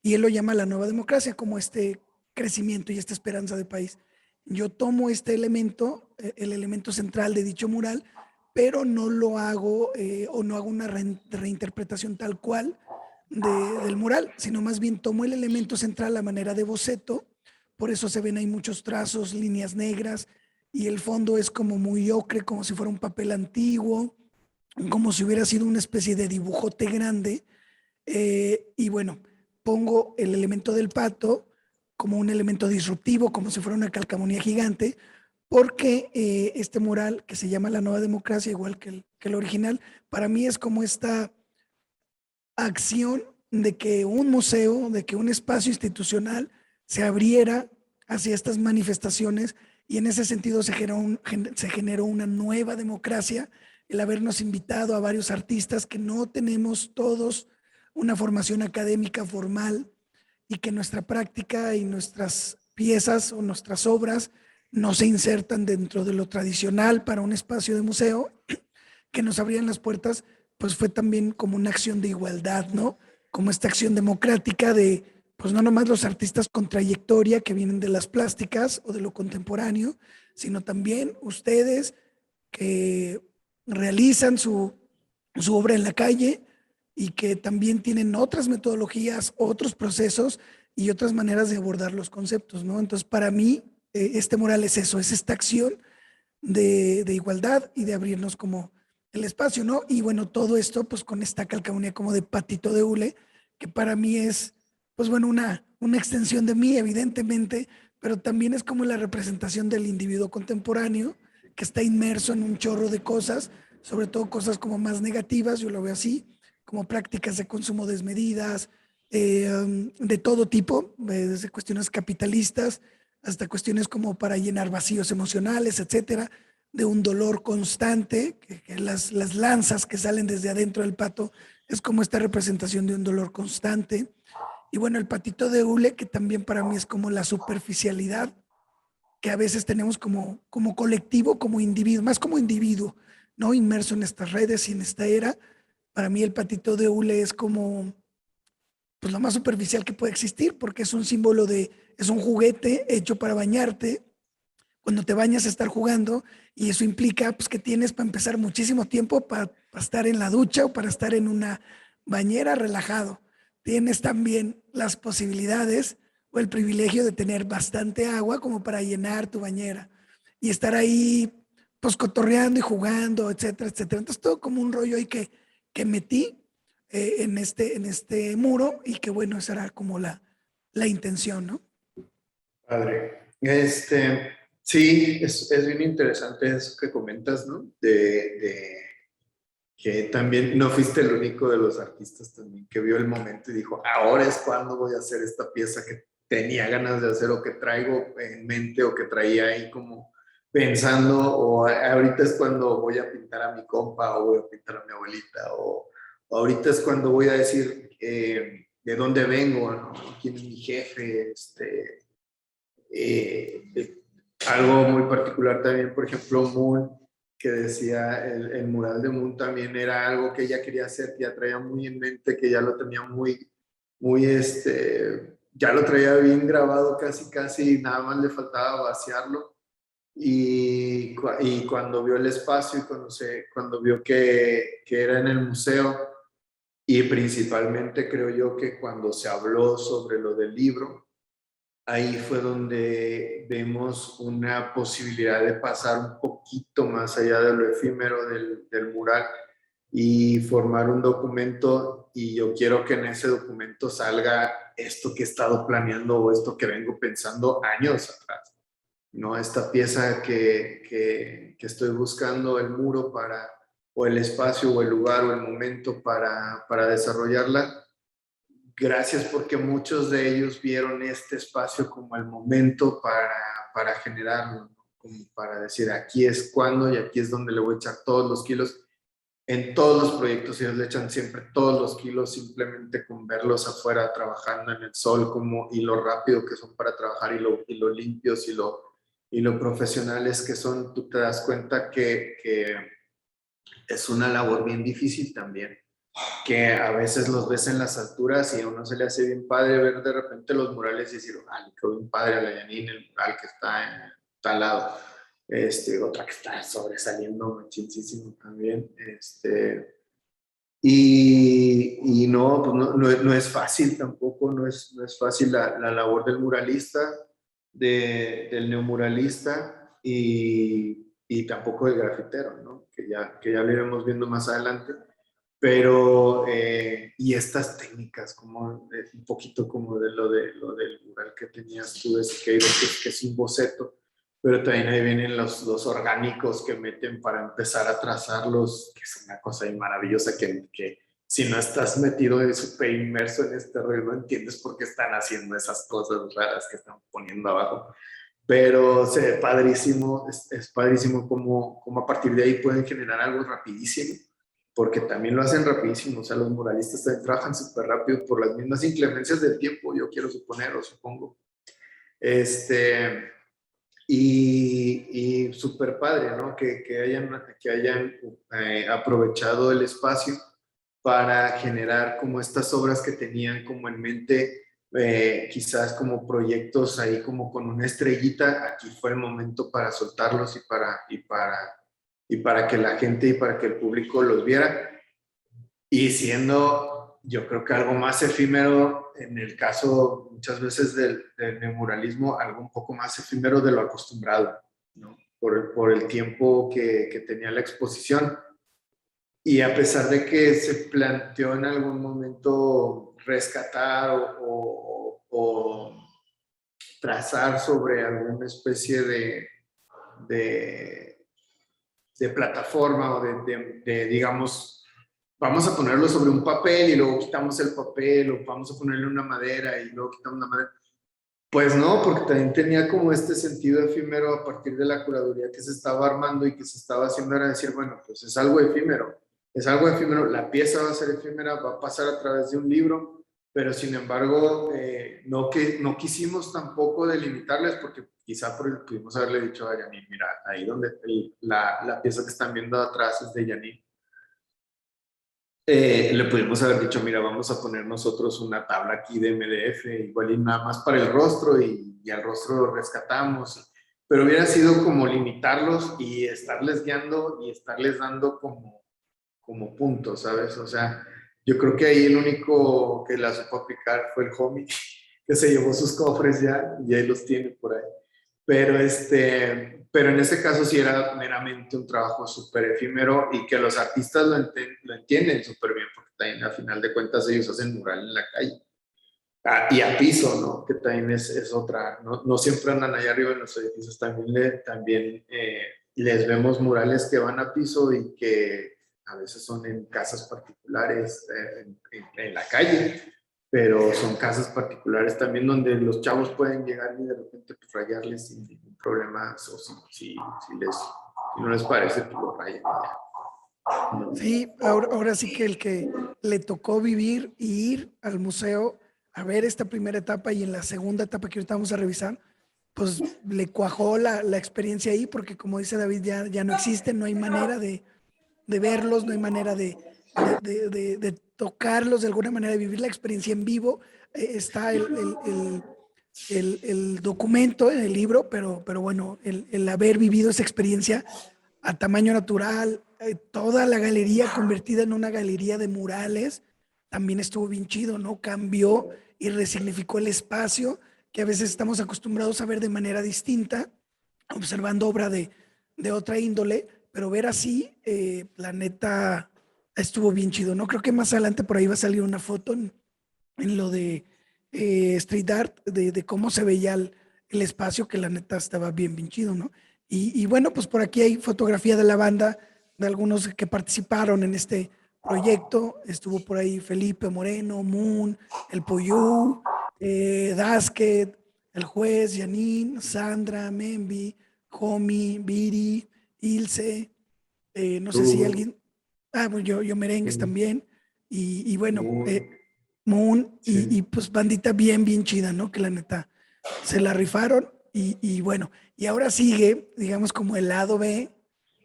Y él lo llama la nueva democracia, como este crecimiento y esta esperanza de país. Yo tomo este elemento, el elemento central de dicho mural, pero no lo hago o no hago una reinterpretación tal cual del mural, sino más bien tomo el elemento central a manera de boceto. Por eso se ven ahí muchos trazos, líneas negras, y el fondo es como muy ocre, como si fuera un papel antiguo, como si hubiera sido una especie de dibujote grande. Y bueno, pongo el elemento del pato como un elemento disruptivo, como si fuera una calcamonía gigante, porque este mural que se llama La Nueva Democracia, igual que el original, para mí es como esta acción de que un museo, de que un espacio institucional se abriera hacia estas manifestaciones y en ese sentido se generó una nueva democracia, el habernos invitado a varios artistas que no tenemos todos una formación académica formal y que nuestra práctica y nuestras piezas o nuestras obras no se insertan dentro de lo tradicional para un espacio de museo, que nos abrían las puertas, pues fue también como una acción de igualdad, ¿no? Como esta acción democrática de, pues no nomás los artistas con trayectoria que vienen de las plásticas o de lo contemporáneo, sino también ustedes que realizan su obra en la calle y que también tienen otras metodologías, otros procesos y otras maneras de abordar los conceptos, ¿no? Entonces, para mí, este mural es eso, es esta acción de igualdad y de abrirnos como el espacio, ¿no? Y bueno, todo esto pues con esta calcamonía como de patito de hule, que para mí es, pues bueno, una extensión de mí, evidentemente, pero también es como la representación del individuo contemporáneo que está inmerso en un chorro de cosas, sobre todo cosas como más negativas, yo lo veo así, como prácticas de consumo desmedidas, de todo tipo, desde cuestiones capitalistas hasta cuestiones como para llenar vacíos emocionales, etcétera, de un dolor constante, que las lanzas que salen desde adentro del pato es como esta representación de un dolor constante. Y bueno, el patito de hule, que también para mí es como la superficialidad que a veces tenemos como colectivo, como individuo, más como individuo, ¿no? Inmerso en estas redes y en esta era. Para mí el patito de hule es como pues lo más superficial que puede existir, porque es un símbolo de, es un juguete hecho para bañarte. Cuando te bañas, estar jugando, y eso implica pues que tienes para empezar muchísimo tiempo para estar en la ducha o para estar en una bañera relajado. Tienes también las posibilidades o el privilegio de tener bastante agua como para llenar tu bañera y estar ahí pues cotorreando y jugando, etcétera, etcétera. Entonces todo como un rollo ahí que metí en este muro y que bueno, esa era como la intención, ¿no? Padre. Sí, es bien interesante eso que comentas, ¿no? De que también no fuiste el único de los artistas también que vio el momento y dijo, ahora es cuando voy a hacer esta pieza que tenía ganas de hacer o que traigo en mente o que traía ahí como pensando, o ahorita es cuando voy a pintar a mi compa o voy a pintar a mi abuelita, o ahorita es cuando voy a decir de dónde vengo, ¿no? ¿Quién es mi jefe? Algo muy particular también, por ejemplo, Moon, que decía el mural de Moon también era algo que ella quería hacer, que ya traía muy en mente, que ya lo tenía muy, ya lo traía bien grabado casi, casi, nada más le faltaba vaciarlo. Y cuando vio el espacio y cuando vio que era en el museo, y principalmente creo yo que cuando se habló sobre lo del libro, ahí fue donde vemos una posibilidad de pasar un poquito más allá de lo efímero del mural y formar un documento, y yo quiero que en ese documento salga esto que he estado planeando o esto que vengo pensando años atrás, ¿no? Esta pieza que estoy buscando, el muro para, o el espacio o el lugar o el momento para desarrollarla. Gracias, porque muchos de ellos vieron este espacio como el momento para generarlo, ¿no? Como para decir, aquí es cuando y aquí es donde le voy a echar todos los kilos. En todos los proyectos ellos le echan siempre todos los kilos, simplemente con verlos afuera trabajando en el sol, como, y lo rápido que son para trabajar, y lo limpios y lo profesionales que son. Tú te das cuenta que es una labor bien difícil también, que a veces los ves en las alturas y a uno se le hace bien padre ver de repente los murales y decir, ah, le quedó bien padre a la Janine, el mural que está en tal lado. Otra que está sobresaliendo muchísimo también. Y no, pues no es fácil tampoco, no es fácil la labor del muralista, del neomuralista, y tampoco del grafitero, ¿no? Que ya lo iremos viendo más adelante. Pero, y estas técnicas, como un poquito como de lo del mural que tenías tú de Siqueiro, que es un boceto, pero también ahí vienen los orgánicos que meten para empezar a trazarlos, que es una cosa ahí maravillosa que si no estás metido y súper inmerso en este rollo, no entiendes por qué están haciendo esas cosas raras que están poniendo abajo. Pero se ve padrísimo, es padrísimo como a partir de ahí pueden generar algo rapidísimo, porque también lo hacen rapidísimo, o sea, los muralistas también trabajan súper rápido por las mismas inclemencias del tiempo, yo quiero suponer o supongo. Y súper padre, ¿no? Que hayan aprovechado el espacio para generar como estas obras que tenían como en mente, quizás como proyectos ahí como con una estrellita. Aquí fue el momento para soltarlos y para que la gente y para que el público los viera. Y siendo, yo creo que algo más efímero, en el caso muchas veces del neomuralismo, algo un poco más efímero de lo acostumbrado, ¿no? Por el tiempo que tenía la exposición. Y a pesar de que se planteó en algún momento rescatar o trazar sobre alguna especie de, de plataforma o digamos, vamos a ponerlo sobre un papel y luego quitamos el papel, o vamos a ponerle una madera y luego quitamos la madera. Pues no, porque también tenía como este sentido efímero a partir de la curaduría que se estaba armando y que se estaba haciendo, era decir, bueno, pues es algo efímero, la pieza va a ser efímera, va a pasar a través de un libro, pero sin embargo, no quisimos tampoco delimitarles, porque quizá pudimos haberle dicho a Janine, mira, ahí donde la pieza que están viendo atrás es de Janine. Le pudimos haber dicho, mira, vamos a poner nosotros una tabla aquí de MDF, igual y nada más para el rostro, y al rostro lo rescatamos, pero hubiera sido como limitarlos y estarles guiando y estarles dando como puntos, ¿sabes? O sea, yo creo que ahí el único que la supo aplicar fue el homie, que se llevó sus cofres ya y ahí los tiene por ahí. Pero en ese caso sí era meramente un trabajo súper efímero, y que los artistas lo entienden súper bien, porque también a final de cuentas ellos hacen mural en la calle. Y a piso, ¿no? Que también es otra, no siempre andan allá arriba en los edificios, también les vemos murales que van a piso y que a veces son en casas particulares, en la calle, pero son casas particulares también donde los chavos pueden llegar y de repente pues, rayarles sin ningún problema, o si no les parece, pues lo rayan. No. Sí, ahora sí que el que le tocó vivir y ir al museo a ver esta primera etapa y en la segunda etapa que ahorita vamos a revisar, pues le cuajó la experiencia ahí, porque como dice David, ya no existen, no hay manera de verlos, no hay manera de tocarlos, de alguna manera de vivir la experiencia en vivo. Está el documento en el libro, pero bueno, el haber vivido esa experiencia a tamaño natural, toda la galería convertida en una galería de murales, también estuvo bien chido, ¿no? Cambió y resignificó el espacio que a veces estamos acostumbrados a ver de manera distinta, observando obra de otra índole, pero ver así, la neta, estuvo bien chido, ¿no? Creo que más adelante por ahí va a salir una foto en lo de street art, de cómo se veía el espacio, que la neta estaba bien chido, ¿no? Y bueno, pues por aquí hay fotografía de la banda, de algunos que participaron en este proyecto. Estuvo por ahí Felipe Moreno, Moon, El Poyú, Dasket, El Juez, Janine, Sandra, Membi, Homie, Viri, Ilse, no sé si alguien, bueno, yo Merengues también, y bueno, Moon, Sí. y pues bandita bien chida, ¿no? Que la neta se la rifaron, y bueno, y ahora sigue, digamos, como el lado B,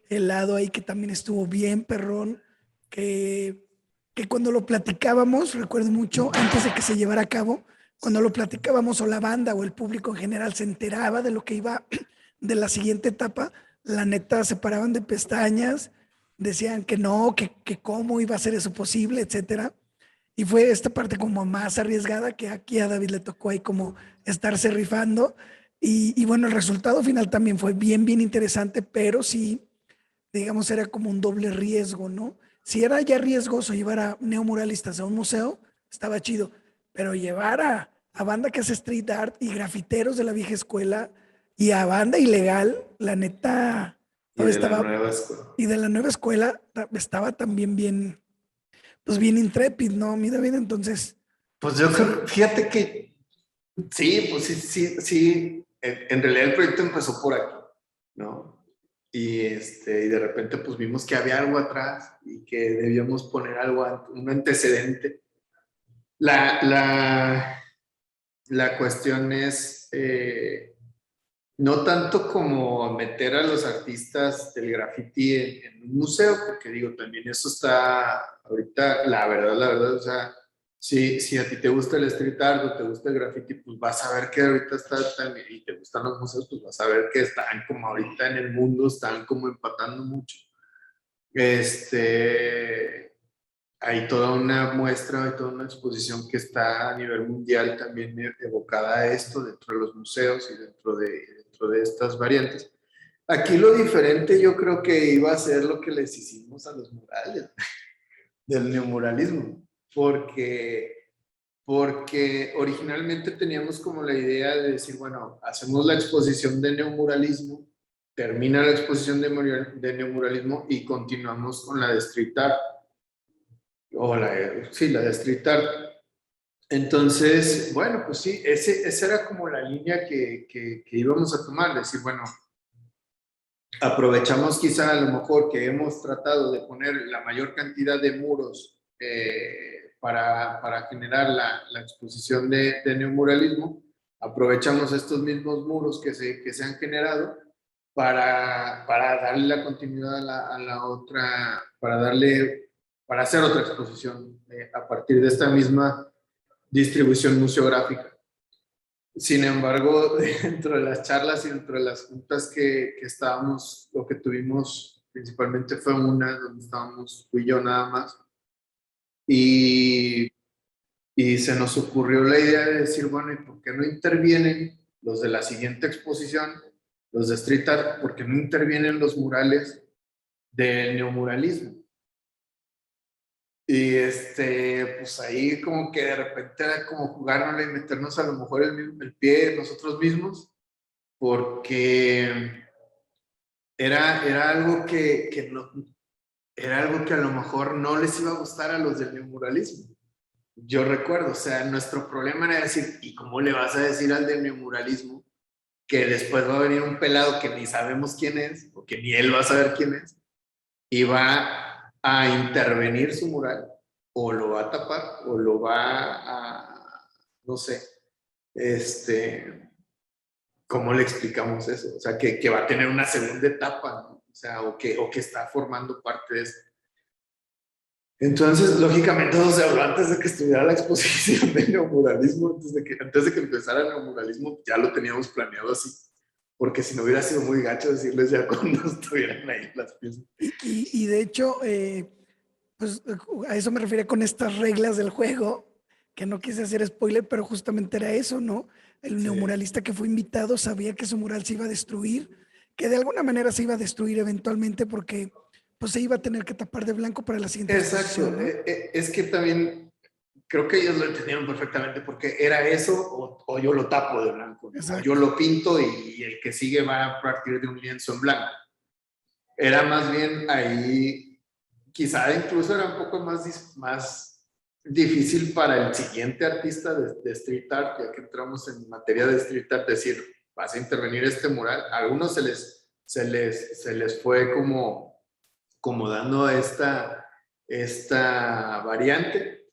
el lado ahí que también estuvo bien perrón, que, que cuando lo platicábamos, recuerdo mucho, antes de que se llevara a cabo, cuando lo platicábamos o la banda o el público en general se enteraba de lo que iba de la siguiente etapa, la neta se paraban de pestañas, decían que no, que cómo iba a ser eso posible, etcétera. Y fue esta parte como más arriesgada, que aquí a David le tocó ahí como estarse rifando. Y bueno, el resultado final también fue bien interesante, pero sí, digamos, era como un doble riesgo, ¿no? Si era ya riesgoso llevar a neomuralistas a un museo, estaba chido, pero llevar a banda que hace street art y grafiteros de la vieja escuela, Y a Banda Ilegal, la neta, Y todavía de la estaba, nueva escuela. y de la nueva escuela estaba también bien, pues bien intrépido, ¿no? Mi David, entonces, Pues yo sí, creo, fíjate que sí, pues sí. En realidad el proyecto empezó por aquí, ¿no? Y de repente pues vimos que había algo atrás y que debíamos poner algo, un antecedente. La, la, la cuestión es no tanto como meter a los artistas del graffiti en un museo, porque digo, también eso está ahorita, la verdad, o sea, si a ti te gusta el street art o te gusta el graffiti, pues vas a ver que ahorita está también, y te gustan los museos, pues vas a ver que están como ahorita en el mundo, están como empatando mucho. Hay toda una muestra, hay toda una exposición que está a nivel mundial también evocada a esto dentro de los museos y dentro de estas variantes. Aquí lo diferente yo creo que iba a ser lo que les hicimos a los murales del neomuralismo, porque originalmente teníamos como la idea de decir, bueno, hacemos la exposición de neomuralismo, termina la exposición de neomuralismo y continuamos con la de street art, sí, la de street art. Entonces, bueno, pues sí, esa era como la línea que íbamos a tomar, decir, bueno, aprovechamos quizá a lo mejor que hemos tratado de poner la mayor cantidad de muros para generar la exposición de neomuralismo, aprovechamos estos mismos muros que se han generado para darle la continuidad a la otra, para hacer otra exposición a partir de esta misma distribución museográfica. Sin embargo, dentro de las charlas y dentro de las juntas que estábamos, lo que tuvimos principalmente fue una donde estábamos tú y yo nada más, y, y se nos ocurrió la idea de decir, bueno, ¿y por qué no intervienen los de la siguiente exposición, los de Street Art? ¿Por qué no intervienen los murales del neomuralismo? Pues ahí como que de repente era como jugárnosla y meternos a lo mejor el pie nosotros mismos, porque era algo que no, era algo que a lo mejor no les iba a gustar a los del neomuralismo. Yo recuerdo, o sea, nuestro problema era decir, ¿y cómo le vas a decir al del neomuralismo que después va a venir un pelado que ni sabemos quién es, o que ni él va a saber quién es, y va a intervenir su mural, o lo va a tapar, o lo va no sé, ¿cómo le explicamos eso? O sea, que va a tener una segunda etapa, ¿no? O sea, o que está formando parte de eso. Entonces, lógicamente, eso se habló antes de que estuviera la exposición de neomuralismo, antes de que empezara el neomuralismo, ya lo teníamos planeado así, porque si no hubiera sido muy gacho decirles ya cuando estuvieran ahí las piezas. y de hecho, pues a eso me refería con estas reglas del juego, que no quise hacer spoiler, pero justamente era eso, ¿no? El Sí. neomuralista que fue invitado sabía que su mural se iba a destruir, que de alguna manera se iba a destruir eventualmente porque pues se iba a tener que tapar de blanco para la siguiente Exacto, exposición, ¿no? es que también creo que ellos lo entendieron perfectamente porque era eso o yo lo tapo de blanco, ¿no? O yo Exacto. lo pinto y el que sigue va a partir de un lienzo en blanco. Era más bien ahí, quizá incluso era un poco más difícil para el siguiente artista de street art, ya que entramos en materia de street art, decir, vas a intervenir este mural. A algunos se les fue como dando esta variante.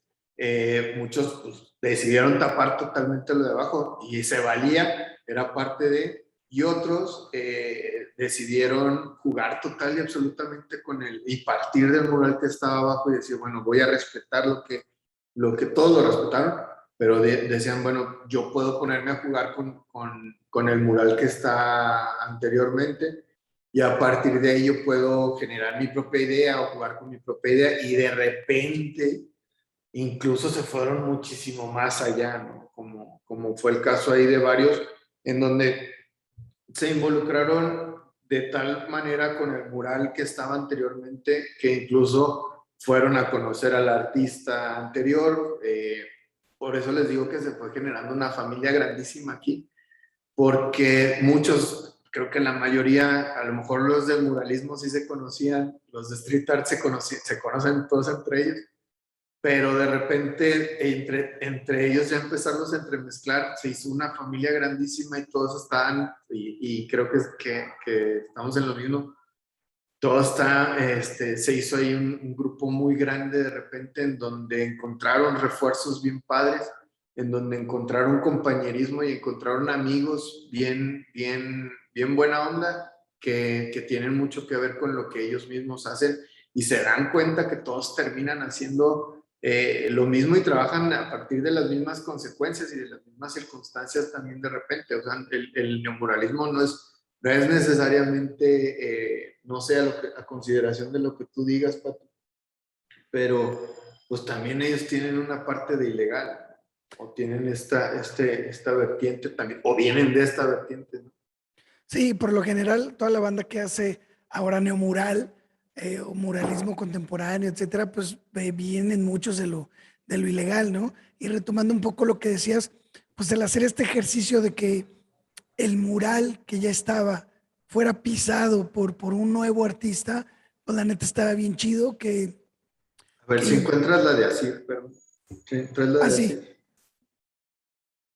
Muchos pues, decidieron tapar totalmente lo de abajo y se valía, era parte de, y otros decidieron jugar total y absolutamente con él y partir del mural que estaba abajo y decir, bueno, voy a respetar lo que todos lo respetaron, pero decían, bueno, yo puedo ponerme a jugar con el mural que está anteriormente y a partir de ahí yo puedo generar mi propia idea o jugar con mi propia idea y de repente incluso se fueron muchísimo más allá, ¿no? Como fue el caso ahí de varios en donde se involucraron de tal manera con el mural que estaba anteriormente que incluso fueron a conocer al artista anterior. Por eso les digo que se fue generando una familia grandísima aquí. porque muchos, creo que la mayoría, a lo mejor los del muralismo sí se conocían, los de street art se conocen todos entre ellos, pero de repente entre ellos ya empezarlos a entremezclar, se hizo una familia grandísima y todos estaban, y creo que estamos en lo mismo, todo está, se hizo ahí un grupo muy grande de repente en donde encontraron refuerzos bien padres, en donde encontraron compañerismo y encontraron amigos bien buena onda, que tienen mucho que ver con lo que ellos mismos hacen y se dan cuenta que todos terminan haciendo lo mismo y trabajan a partir de las mismas consecuencias y de las mismas circunstancias también de repente. O sea, el neomuralismo no es necesariamente, no sé, a consideración de lo que tú digas, Pato, pero pues también ellos tienen una parte de ilegal, o tienen esta vertiente también, o vienen de esta vertiente, ¿no? Sí, por lo general, toda la banda que hace ahora neomural o muralismo contemporáneo, etcétera, pues vienen muchos de lo ilegal, ¿no? Y retomando un poco lo que decías, pues el hacer este ejercicio de que el mural que ya estaba fuera pisado por un nuevo artista, pues la neta estaba bien chido A ver si que encuentras la de Asir, perdón. Si encuentras la de así, Asir. esta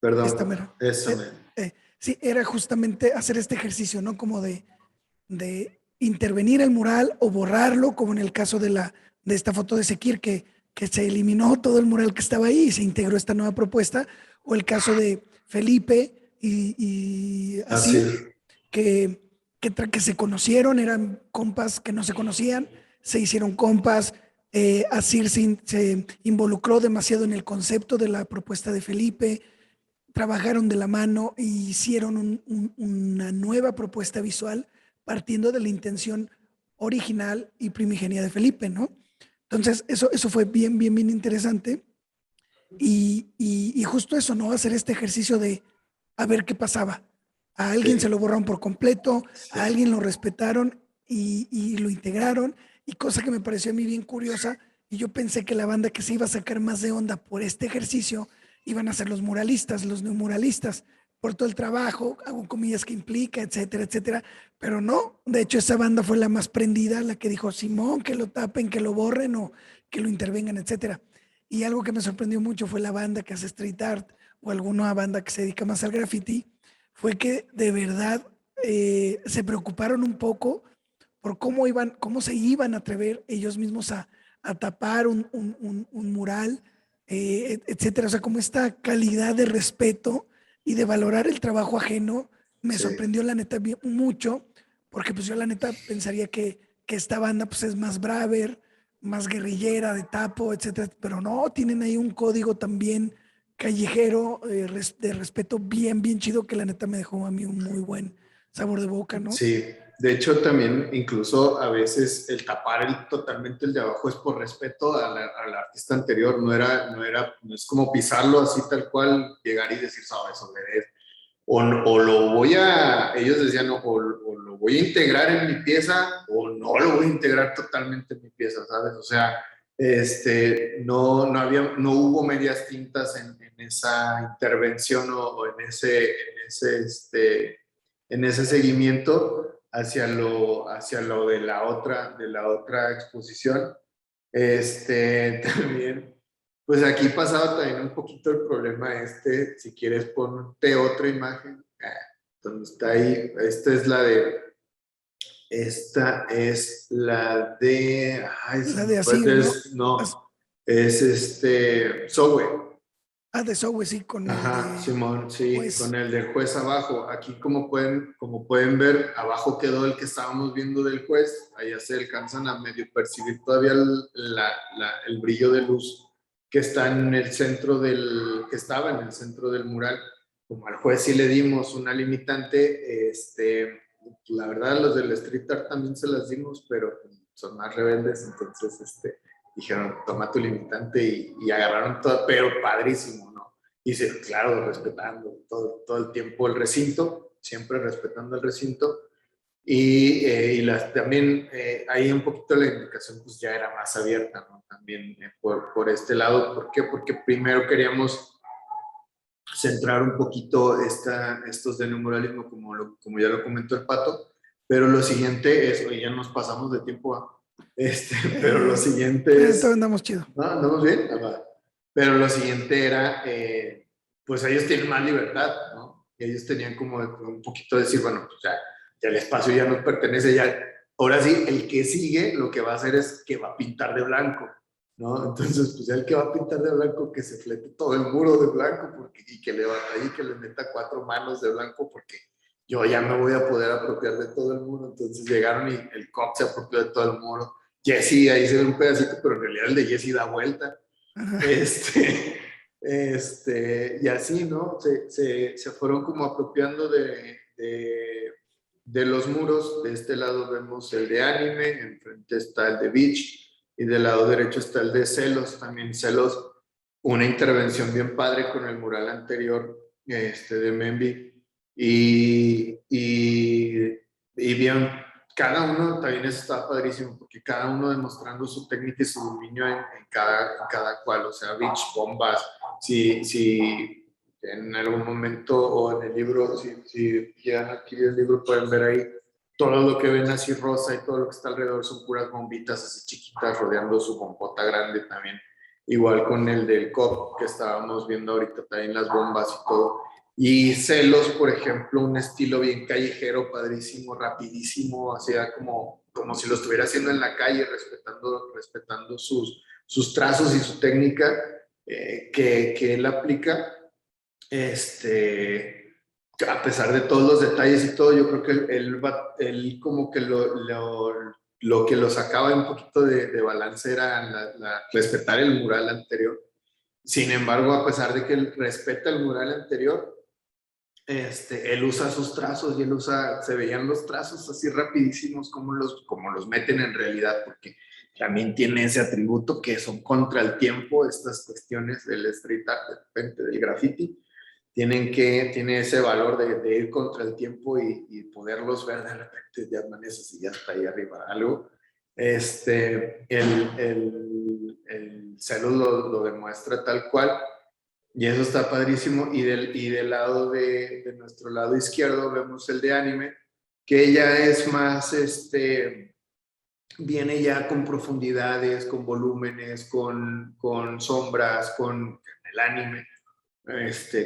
Perdón, mera. eso Eh, sí, era justamente hacer este ejercicio, ¿no? Como de intervenir el mural o borrarlo, como en el caso de esta foto de Sekir, que se eliminó todo el mural que estaba ahí y se integró esta nueva propuesta, o el caso de Felipe y Asir, Asir. que, que se conocieron, eran compas que no se conocían, se hicieron compas. Asir se involucró demasiado en el concepto de la propuesta de Felipe, trabajaron de la mano e hicieron una nueva propuesta visual partiendo de la intención original y primigenia de Felipe, ¿no? Entonces, eso fue bien interesante. Y justo eso, ¿no? Hacer este ejercicio de a ver qué pasaba. A alguien se Sí, lo borraron por completo, a sí. alguien lo respetaron y lo integraron. Y cosa que me pareció a mí bien curiosa, y yo pensé que la banda que se iba a sacar más de onda por este ejercicio iban a ser los muralistas, los neomuralistas, por todo el trabajo, hago comillas que implica, etcétera, etcétera. Pero no, de hecho esa banda fue la más prendida, la que dijo, Simón, que lo tapen, que lo borren o que lo intervengan, etcétera. Y algo que me sorprendió mucho fue la banda que hace street art o alguna banda que se dedica más al graffiti, fue que de verdad se preocuparon un poco por cómo se iban a atrever ellos mismos a tapar un mural, etcétera. O sea, como esta calidad de respeto y de valorar el trabajo ajeno me Sí. sorprendió la neta mucho, porque pues yo la neta pensaría que esta banda pues es más braver, más guerrillera, de tapo, etcétera, pero no, tienen ahí un código también callejero, de respeto bien chido, que la neta me dejó a mí un muy buen sabor de boca, ¿no? Sí, de hecho también incluso a veces el tapar totalmente el de abajo es por respeto al artista anterior, no es como pisarlo así tal cual, llegar y decir, sabes, o lo voy a, ellos decían, no, o lo voy a integrar en mi pieza o no lo voy a integrar totalmente en mi pieza, ¿sabes? O sea, no hubo medias tintas en esa intervención o en ese seguimiento hacia lo de la otra exposición. También, pues aquí pasaba también un poquito el problema si quieres ponte otra imagen, donde está ahí, esta es la de, ay, La de Asir, ¿no? no, es Sowe. De Sowe, sí, con el Ajá, de Simón, sí, con juez. el del juez abajo. Aquí como pueden ver, abajo quedó el que estábamos viendo del juez. Allá se alcanzan a medio percibir todavía el brillo de luz que está en el centro que estaba en el centro del mural. Como al juez sí le dimos una limitante, la verdad los del street art también se las dimos, pero son más rebeldes, entonces dijeron, toma tu limitante y agarraron todo, pero padrísimo, ¿no? Y sí, claro, respetando todo el tiempo el recinto, siempre respetando el recinto. También ahí un poquito la indicación pues ya era más abierta, ¿no? También por este lado. ¿Por qué? Porque primero queríamos centrar un poquito estos de neomuralismo, como ya lo comentó el Pato, pero lo siguiente es, oye, ya nos pasamos de tiempo, pero lo siguiente Todavía es, andamos chido. ¿no? ¿Andamos bien? Ah, va. Pero lo siguiente era, pues ellos tienen más libertad, ¿no? Y ellos tenían como un poquito de decir, bueno, pues ya el espacio ya nos pertenece, ya, ahora sí, el que sigue lo que va a hacer es que va a pintar de blanco, ¿no? Entonces, pues ya el que va a pintar de blanco, que se flete todo el muro de blanco y que le batalle, que le meta 4 manos de blanco, porque yo ya me voy a poder apropiar de todo el muro. Entonces llegaron y el cop se apropió de todo el muro. Jesse ahí se ve un pedacito, pero en realidad el de Jesse da vuelta. Y así, ¿no? Se fueron como apropiando de los muros. De este lado vemos el de anime, enfrente está el de Beach, y del lado derecho está el de Celos. También Celos, una intervención bien padre con el mural anterior de Membi. Y bien, cada uno también está padrísimo, porque cada uno demostrando su técnica y su dominio en cada cual. O sea, Beach, bombas. Si en algún momento o en el libro, si llegan a adquirir el libro, pueden ver ahí todo lo que ven así rosa y todo lo que está alrededor son puras bombitas así chiquitas rodeando su bombota grande también. Igual con el del COP que estábamos viendo ahorita, también las bombas y todo. Y Celos, por ejemplo, un estilo bien callejero, padrísimo, rapidísimo, hacía como si lo estuviera haciendo en la calle, respetando sus trazos y su técnica que él aplica. A pesar de todos los detalles y todo, yo creo que él como que lo que lo sacaba un poquito de balance era respetar el mural anterior. Sin embargo, a pesar de que él respeta el mural anterior, él usa sus trazos y se veían los trazos así rapidísimos como los meten en realidad, porque también tiene ese atributo que son contra el tiempo, estas cuestiones del street art, de repente del graffiti, tiene ese valor de ir contra el tiempo y poderlos ver de repente, ya amaneces y ya está ahí arriba algo. El Celo lo demuestra tal cual. Y eso está padrísimo. Y del lado de nuestro lado izquierdo vemos el de anime, que ya es más, viene ya con profundidades, con volúmenes, con sombras, con el anime,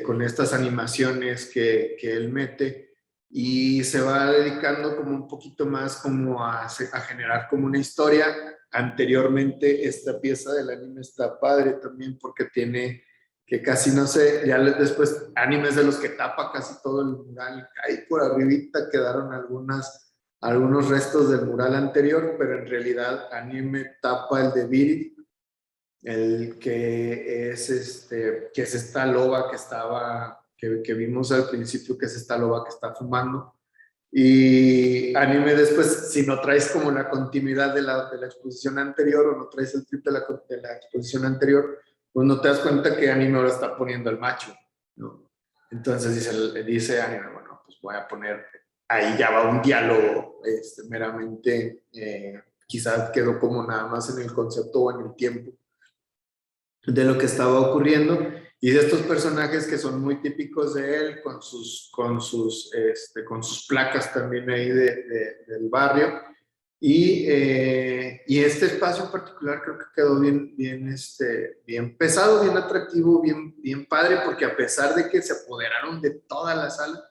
con estas animaciones que él mete. Y se va dedicando como un poquito más como a generar como una historia. Anteriormente esta pieza del anime está padre también porque tiene que casi no sé, ya después animes de los que tapa casi todo el mural, ahí por arribita quedaron algunos restos del mural anterior, pero en realidad anime tapa el de Viri, el que es esta loba que vimos al principio, que es esta loba que está fumando. Y anime después, si no traes como la continuidad de la exposición anterior o no traes el trip de la exposición anterior, pues no te das cuenta que anime ahora está poniendo al macho, ¿no? Entonces dice anime, bueno, pues voy a poner, ahí ya va un diálogo meramente, quizás quedó como nada más en el concepto o en el tiempo de lo que estaba ocurriendo y de estos personajes que son muy típicos de él, con sus placas también ahí del barrio. Y este espacio en particular creo que quedó bien pesado, bien atractivo, bien padre, porque a pesar de que se apoderaron de toda la sala,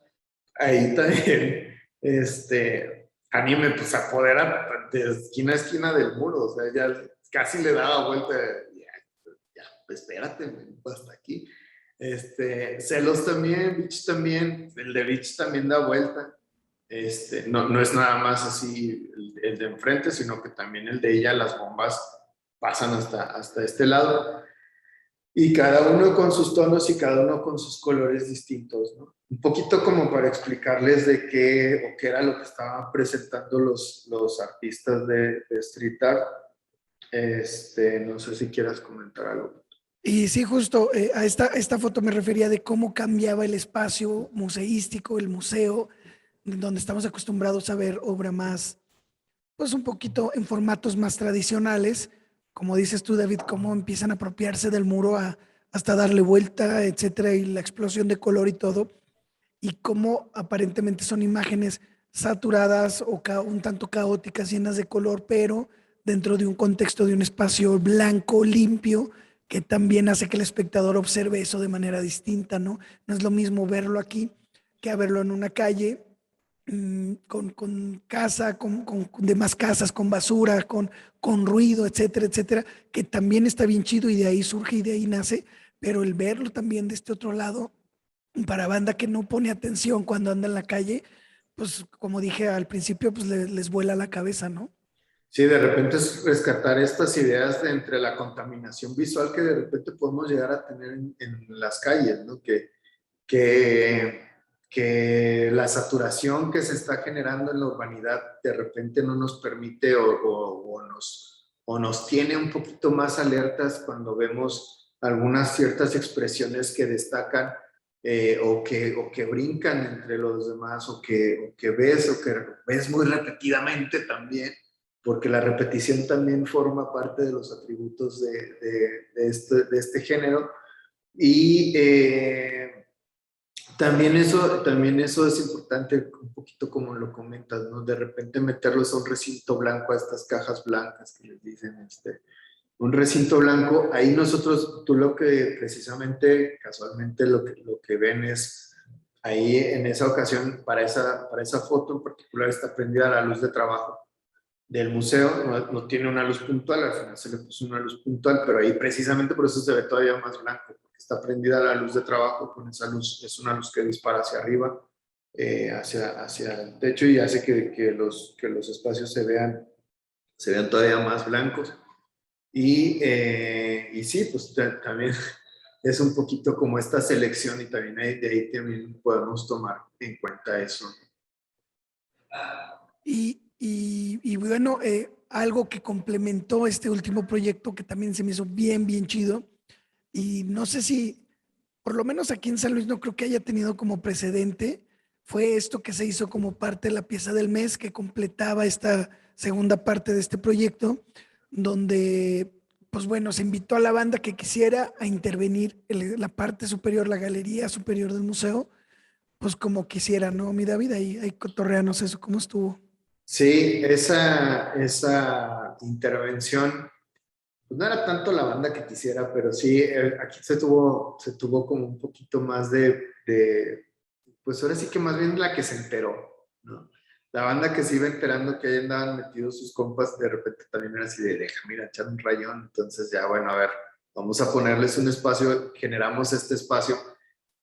ahí también anime pues se apodera de esquina a esquina del muro, o sea, ya casi le daba vuelta, espérate, hasta aquí. Celos también, Beach también, el de Beach también da vuelta. No es nada más así el de enfrente, sino que también el de ella, las bombas pasan hasta este lado. Y cada uno con sus tonos y cada uno con sus colores distintos, ¿no? Un poquito como para explicarles de qué era lo que estaban presentando los artistas de street art. No sé si quieras comentar algo. Y sí, justo a esta foto me refería de cómo cambiaba el espacio museístico, el museo, donde estamos acostumbrados a ver obra más, pues un poquito en formatos más tradicionales. Como dices tú, David, cómo empiezan a apropiarse del muro a hasta darle vuelta, etcétera, y la explosión de color y todo, y cómo aparentemente son imágenes saturadas o un tanto caóticas, llenas de color, pero dentro de un contexto de un espacio blanco, limpio, que también hace que el espectador observe eso de manera distinta, ¿no? No es lo mismo verlo aquí que a verlo en una calle con casa, con demás casas, con basura, con ruido, etcétera, etcétera, que también está bien chido y de ahí surge y de ahí nace, pero el verlo también de este otro lado, para banda que no pone atención cuando anda en la calle, pues como dije al principio, pues les vuela la cabeza, ¿no? Sí, de repente es rescatar estas ideas de entre la contaminación visual que de repente podemos llegar a tener en las calles, ¿no? Que, que la saturación que se está generando en la urbanidad de repente no nos permite o nos tiene un poquito más alertas cuando vemos algunas ciertas expresiones que destacan o que brincan entre los demás o que ves muy repetidamente también, porque la repetición también forma parte de los atributos de este género. Y también eso es importante, un poquito como lo comentas, ¿no? De repente meterlos a un recinto blanco, a estas cajas blancas que les dicen, un recinto blanco, ahí nosotros, tú lo que precisamente, casualmente lo que ven es, ahí en esa ocasión, para esa foto en particular está prendida la luz de trabajo del museo, no tiene una luz puntual, al final se le puso una luz puntual, pero ahí precisamente por eso se ve todavía más blanco, porque está prendida la luz de trabajo con esa luz, es una luz que dispara hacia arriba, hacia el techo y hace que los espacios se vean todavía más blancos. Y sí, pues también es un poquito como esta selección y también de ahí también podemos tomar en cuenta eso. Y bueno, algo que complementó este último proyecto que también se me hizo bien, bien chido. Y no sé si, por lo menos aquí en San Luis, no creo que haya tenido como precedente. Fue esto que se hizo como parte de la pieza del mes que completaba esta segunda parte de este proyecto, donde, pues bueno, se invitó a la banda que quisiera a intervenir en la parte superior, la galería superior del museo, pues como quisiera, ¿no? Mi David, ahí cotorreanos eso, ¿cómo estuvo? Sí, esa intervención, pues no era tanto la banda que quisiera, pero sí, aquí se tuvo como un poquito más pues ahora sí que más bien la que se enteró, ¿no? La banda que se iba enterando que ahí andaban metidos sus compas, de repente también era así de, déjame ir a echar un rayón, entonces ya, bueno, a ver, vamos a ponerles un espacio, generamos este espacio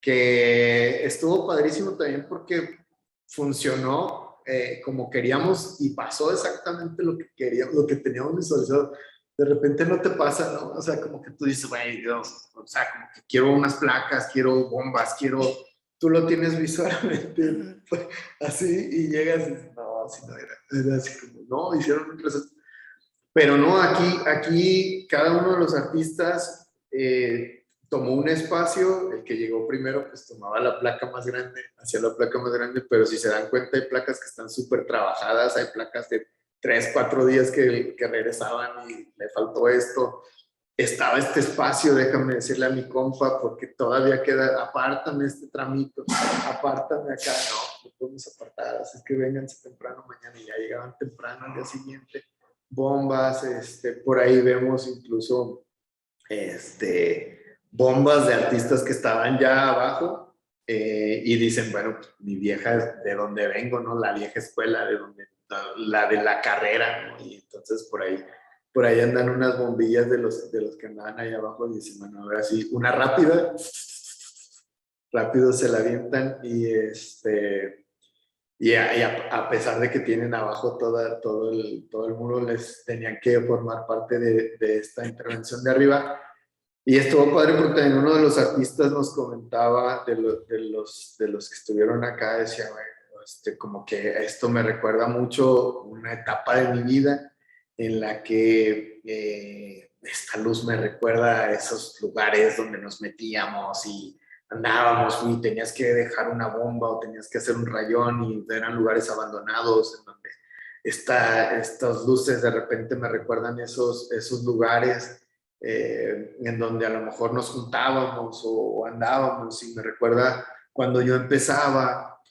que estuvo padrísimo también porque funcionó como queríamos y pasó exactamente lo que queríamos, lo que teníamos visualizado. De repente no te pasa, ¿no? O sea, como que tú dices, güey, Dios, o sea, como que quiero unas placas, quiero bombas, tú lo tienes visualmente pues, así y llegas y dices, no, así no era así como, no, hicieron un proceso. Pero no, aquí cada uno de los artistas tomó un espacio, el que llegó primero pues tomaba la placa más grande, hacía la placa más grande, pero si se dan cuenta hay placas que están súper trabajadas, hay placas de 3, 4 días que regresaban y le faltó esto. Estaba este espacio, déjame decirle a mi compa, porque todavía queda, apártame este tramito, apártame acá, no podemos apartar, así es que vénganse temprano mañana y ya llegaban temprano al día siguiente bombas, por ahí vemos incluso bombas de artistas que estaban ya abajo y dicen, bueno, pues, mi vieja es de donde vengo, ¿no? La vieja escuela, la de la carrera, ¿no? Y entonces por ahí andan unas bombillas de los que andaban ahí abajo y dicen, bueno, ahora sí, una rápida, rápido se la avientan y a pesar de que tienen abajo todo el muro, les tenían que formar parte de esta intervención de arriba. Y estuvo padre porque también uno de los artistas nos comentaba de los que estuvieron acá, decía, bueno, como que esto me recuerda mucho una etapa de mi vida en la que esta luz me recuerda a esos lugares donde nos metíamos y andábamos y tenías que dejar una bomba o tenías que hacer un rayón y eran lugares abandonados en donde estas luces de repente me recuerdan esos lugares en donde a lo mejor nos juntábamos o andábamos, y me recuerda cuando yo empezaba,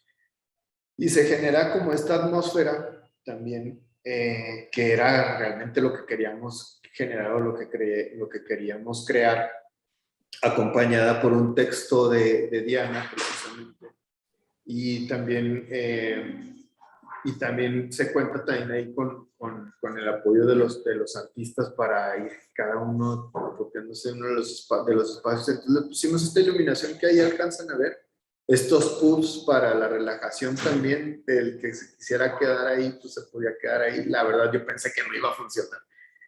y se genera como esta atmósfera también, que era realmente lo que queríamos generar o lo que queríamos crear, acompañada por un texto de Diana, precisamente. Y también se cuenta también ahí con el apoyo de los artistas para ir cada uno apropiándose uno de los espacios. Entonces le pusimos esta iluminación que ahí alcanzan a ver, estos puffs para la relajación también. El que se quisiera quedar ahí, pues se podía quedar ahí. La verdad yo pensé que no iba a funcionar.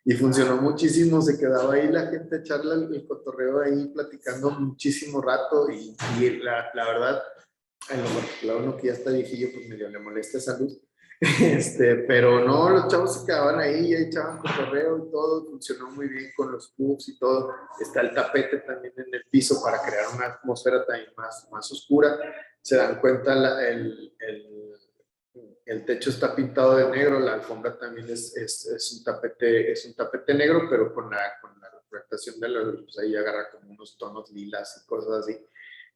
Y funcionó muchísimo, se quedaba ahí la gente a echarle el cotorreo ahí, platicando muchísimo rato, y la verdad, en lo particular, uno que ya está viejillo, pues medio le molesta esa luz. Pero no, los chavos se quedaban ahí, echaban cotorreo y todo, funcionó muy bien con los puffs y todo. Está el tapete también en el piso para crear una atmósfera también más oscura. Se dan cuenta, el techo está pintado de negro, la alfombra también es un tapete negro, pero con la refractación de la luz, pues ahí agarra como unos tonos lilas y cosas así.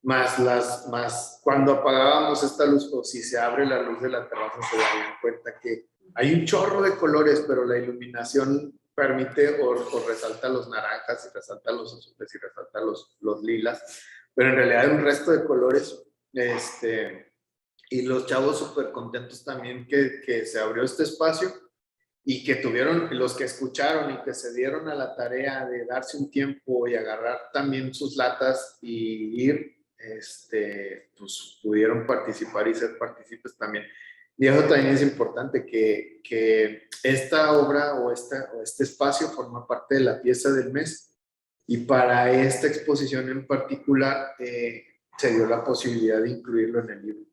Más cuando apagábamos esta luz, o si se abre la luz de la terraza, se darían cuenta que hay un chorro de colores, pero la iluminación permite o resalta los naranjas, y resalta los azules, y resalta los lilas, pero en realidad hay un resto de colores. Y los chavos súper contentos también que se abrió este espacio, y que tuvieron, los que escucharon y que se dieron a la tarea de darse un tiempo y agarrar también sus latas y ir, pues pudieron participar y ser partícipes también. Y eso también es importante, que esta obra o este espacio forma parte de la pieza del mes, y para esta exposición en particular se dio la posibilidad de incluirlo en el libro.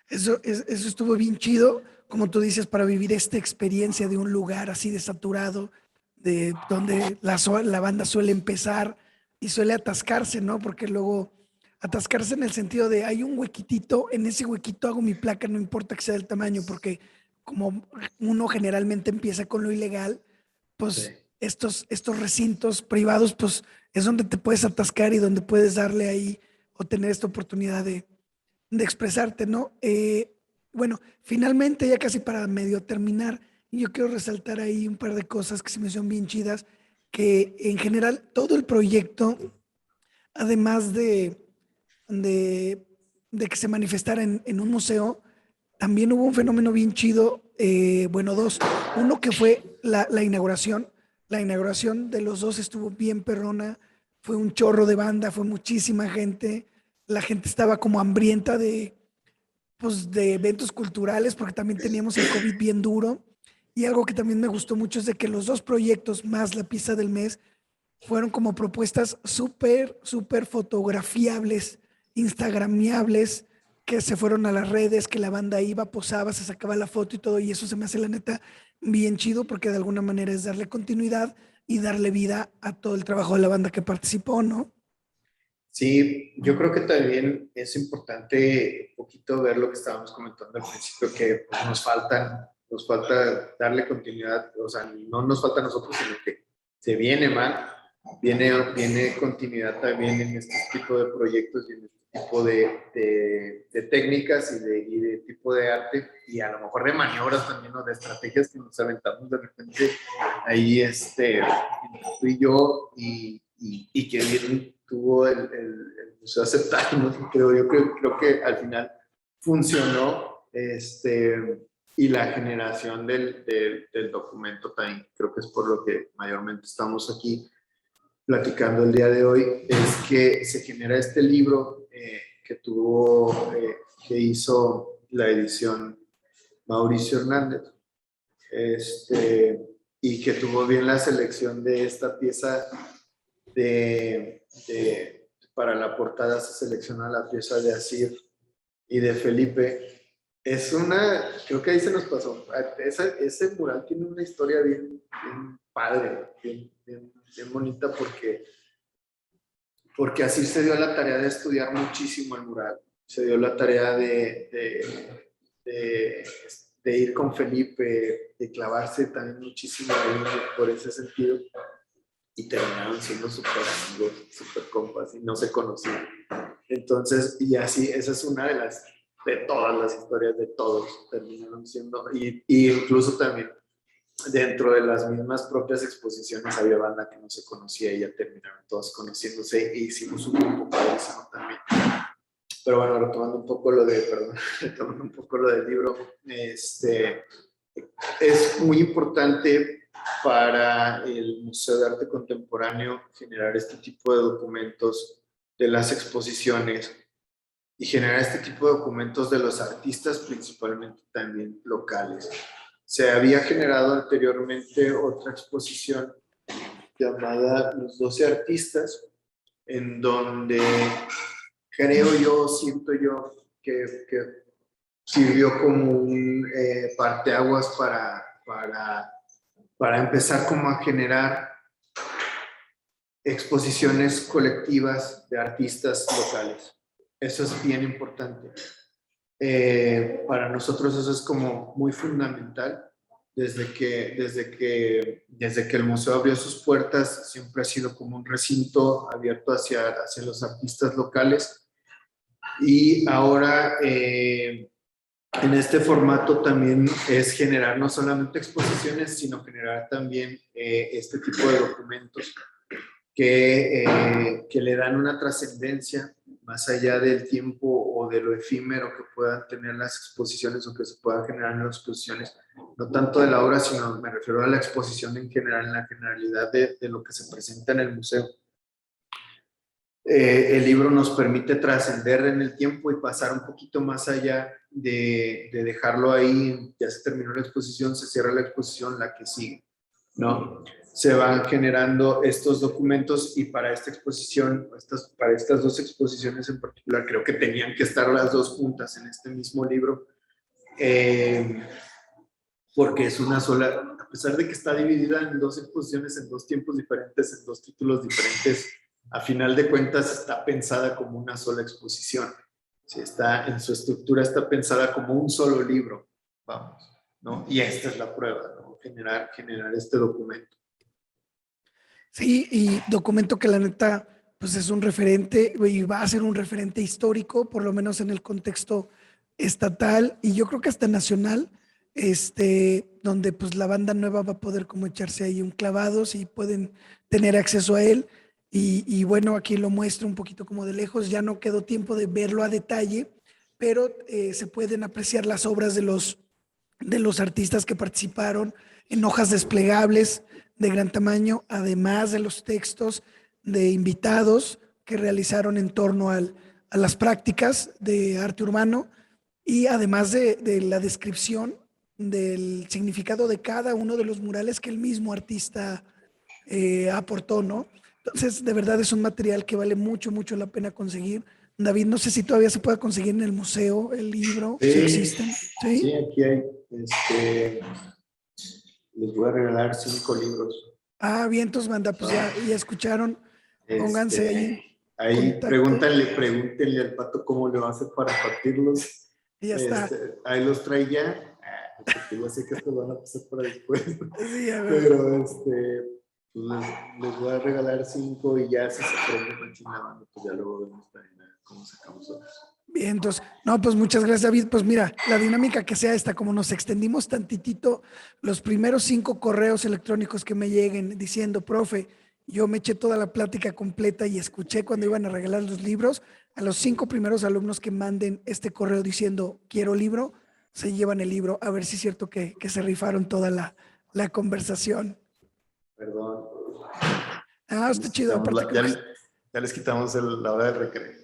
Eso estuvo bien chido, como tú dices, para vivir esta experiencia de un lugar así de saturado, de donde la banda suele empezar y suele atascarse, ¿no? Porque luego atascarse en el sentido de hay un huequitito, en ese huequito hago mi placa, no importa que sea del tamaño, porque como uno generalmente empieza con lo ilegal, Sí. pues estos recintos privados, pues es donde te puedes atascar y donde puedes darle ahí o tener esta oportunidad de expresarte, ¿no? Bueno, finalmente, ya casi para medio terminar, yo quiero resaltar ahí un par de cosas que se me son bien chidas, que en general todo el proyecto, además de, de que se manifestara en un museo, también hubo un fenómeno bien chido, bueno, dos. Uno que fue la inauguración. La inauguración de los dos estuvo bien perrona, fue un chorro de banda, fue muchísima gente. La gente estaba como hambrienta pues, de eventos culturales porque también teníamos el COVID bien duro. Y algo que también me gustó mucho es de que los dos proyectos más la pieza del mes fueron como propuestas súper fotografiables, instagramiables, que se fueron a las redes, que la banda iba, posaba, se sacaba la foto y todo, y eso se me hace la neta bien chido porque de alguna manera es darle continuidad y darle vida a todo el trabajo de la banda que participó, ¿no? Sí, yo creo que también es importante un poquito ver lo que estábamos comentando al principio, que pues, nos falta darle continuidad, o sea, no nos falta a nosotros, sino que se viene mal, viene continuidad también en este tipo de proyectos y en este tipo de técnicas y de tipo de arte, y a lo mejor de maniobras también, o de estrategias que nos aventamos de repente ahí, tú y yo, y que bien tuvo el museo aceptarnos, creo que al final funcionó, y la generación del documento también, creo que es por lo que mayormente estamos aquí platicando el día de hoy, es que se genera este libro que hizo la edición Mauricio Hernández, y que tuvo bien la selección de esta pieza para la portada. Se selecciona la pieza de Asir y de Felipe. Creo que ahí se nos pasó. Ese mural tiene una historia bien padre, bien bonita, porque Asir se dio la tarea de estudiar muchísimo el mural. Se dio la tarea de ir con Felipe, de clavarse también muchísimo ahí por ese sentido. y terminaron siendo súper amigos, súper compas y no se conocían. Entonces, y así, esa es una de todas las historias de todos terminaron siendo, y incluso también dentro de las mismas propias exposiciones había banda que no se conocía y ya terminaron todos conociéndose e hicimos un grupo padrísimo también. Pero bueno, retomando un poco retomando un poco lo del libro, es muy importante para el Museo de Arte Contemporáneo generar este tipo de documentos de las exposiciones y generar este tipo de documentos de los artistas, principalmente también locales. Se había generado anteriormente otra exposición llamada Los 12 Artistas, en donde siento yo que sirvió como un parteaguas para empezar como a generar exposiciones colectivas de artistas locales. Eso es bien importante. Para nosotros eso es como muy fundamental. Desde que el museo abrió sus puertas, siempre ha sido como un recinto abierto hacia los artistas locales. Y ahora en este formato también es generar no solamente exposiciones, sino generar también este tipo de documentos que le dan una trascendencia más allá del tiempo o de lo efímero que puedan tener las exposiciones o que se puedan generar en las exposiciones, no tanto de la obra, sino me refiero a la exposición en general, en la generalidad de lo que se presenta en el museo. El libro nos permite trascender en el tiempo y pasar un poquito más allá de dejarlo ahí, ya se terminó la exposición, se cierra la exposición, la que sigue, ¿no? Se van generando estos documentos y para esta exposición, para estas dos exposiciones en particular, creo que tenían que estar las dos juntas en este mismo libro, porque es una sola, a pesar de que está dividida en dos exposiciones, en dos tiempos diferentes, en dos títulos diferentes, a final de cuentas está pensada como una sola exposición. Sí, está, en su estructura está pensada como un solo libro, vamos, ¿no? Y esta es la prueba, ¿no? Generar este documento. Sí, y documento que la neta, pues es un referente y va a ser un referente histórico, por lo menos en el contexto estatal y yo creo que hasta nacional, donde pues la banda nueva va a poder como echarse ahí un clavado si pueden tener acceso a él. Y bueno, aquí lo muestro un poquito como de lejos, ya no quedó tiempo de verlo a detalle, pero se pueden apreciar las obras de los artistas que participaron en hojas desplegables de gran tamaño, además de los textos de invitados que realizaron en torno a las prácticas de arte urbano y además de la descripción del significado de cada uno de los murales que el mismo artista aportó, ¿no? Entonces, de verdad es un material que vale mucho, mucho la pena conseguir. David, no sé si todavía se puede conseguir en el museo el libro, Sí, si existen. ¿Sí? sí, aquí hay, les voy a regalar 5 libros. Ah, bien, entonces, banda, pues ya escucharon. Pónganse ahí en Ahí contacto pregúntenle al Pato cómo le va a hacer para partirlos. y ya está. Ahí los trae ya, porque yo sé que estos van a pasar para después. Sí, a ver. Pero pues les voy a regalar 5 y ya si se prende con la banda, pues ya luego vemos también cómo sacamos otros. Bien, entonces, no, pues muchas gracias, David. Pues mira, la dinámica que sea esta, como nos extendimos tantitito, los primeros 5 correos electrónicos que me lleguen diciendo, profe, yo me eché toda la plática completa y escuché cuando iban a regalar los libros, a los 5 primeros alumnos que manden este correo diciendo, quiero libro, se llevan el libro, a ver si es cierto que se rifaron toda la conversación. Perdón. Ah, está chido. Aparte, ya les quitamos la hora de recreo.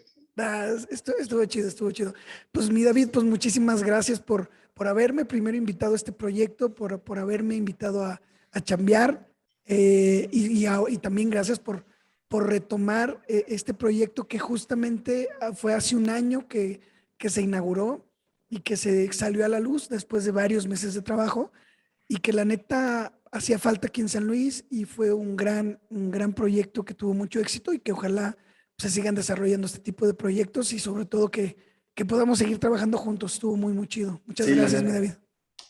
Estuvo chido, estuvo chido. Pues mi David, pues muchísimas gracias por haberme primero invitado a este proyecto, por haberme invitado a chambear y también gracias por retomar este proyecto que justamente fue hace un año que se inauguró y que se salió a la luz después de varios meses de trabajo y que la neta hacía falta aquí en San Luis y fue un gran proyecto que tuvo mucho éxito y que ojalá se sigan desarrollando este tipo de proyectos y sobre todo que podamos seguir trabajando juntos. Estuvo muy, muy chido. Muchas gracias, mi David.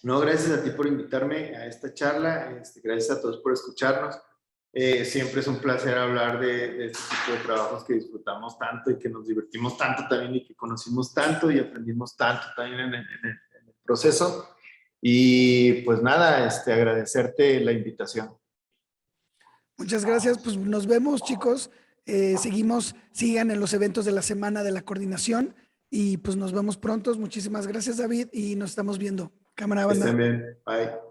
No, gracias a ti por invitarme a esta charla. Gracias a todos por escucharnos. Siempre es un placer hablar de este tipo de trabajos que disfrutamos tanto y que nos divertimos tanto también y que conocimos tanto y aprendimos tanto también en el proceso. Y pues nada, agradecerte la invitación. Muchas gracias, pues nos vemos, chicos. Sigan en los eventos de la semana de la coordinación y pues nos vemos pronto. Muchísimas gracias, David, y nos estamos viendo. Cámara, Que banda. estén bien. Bye.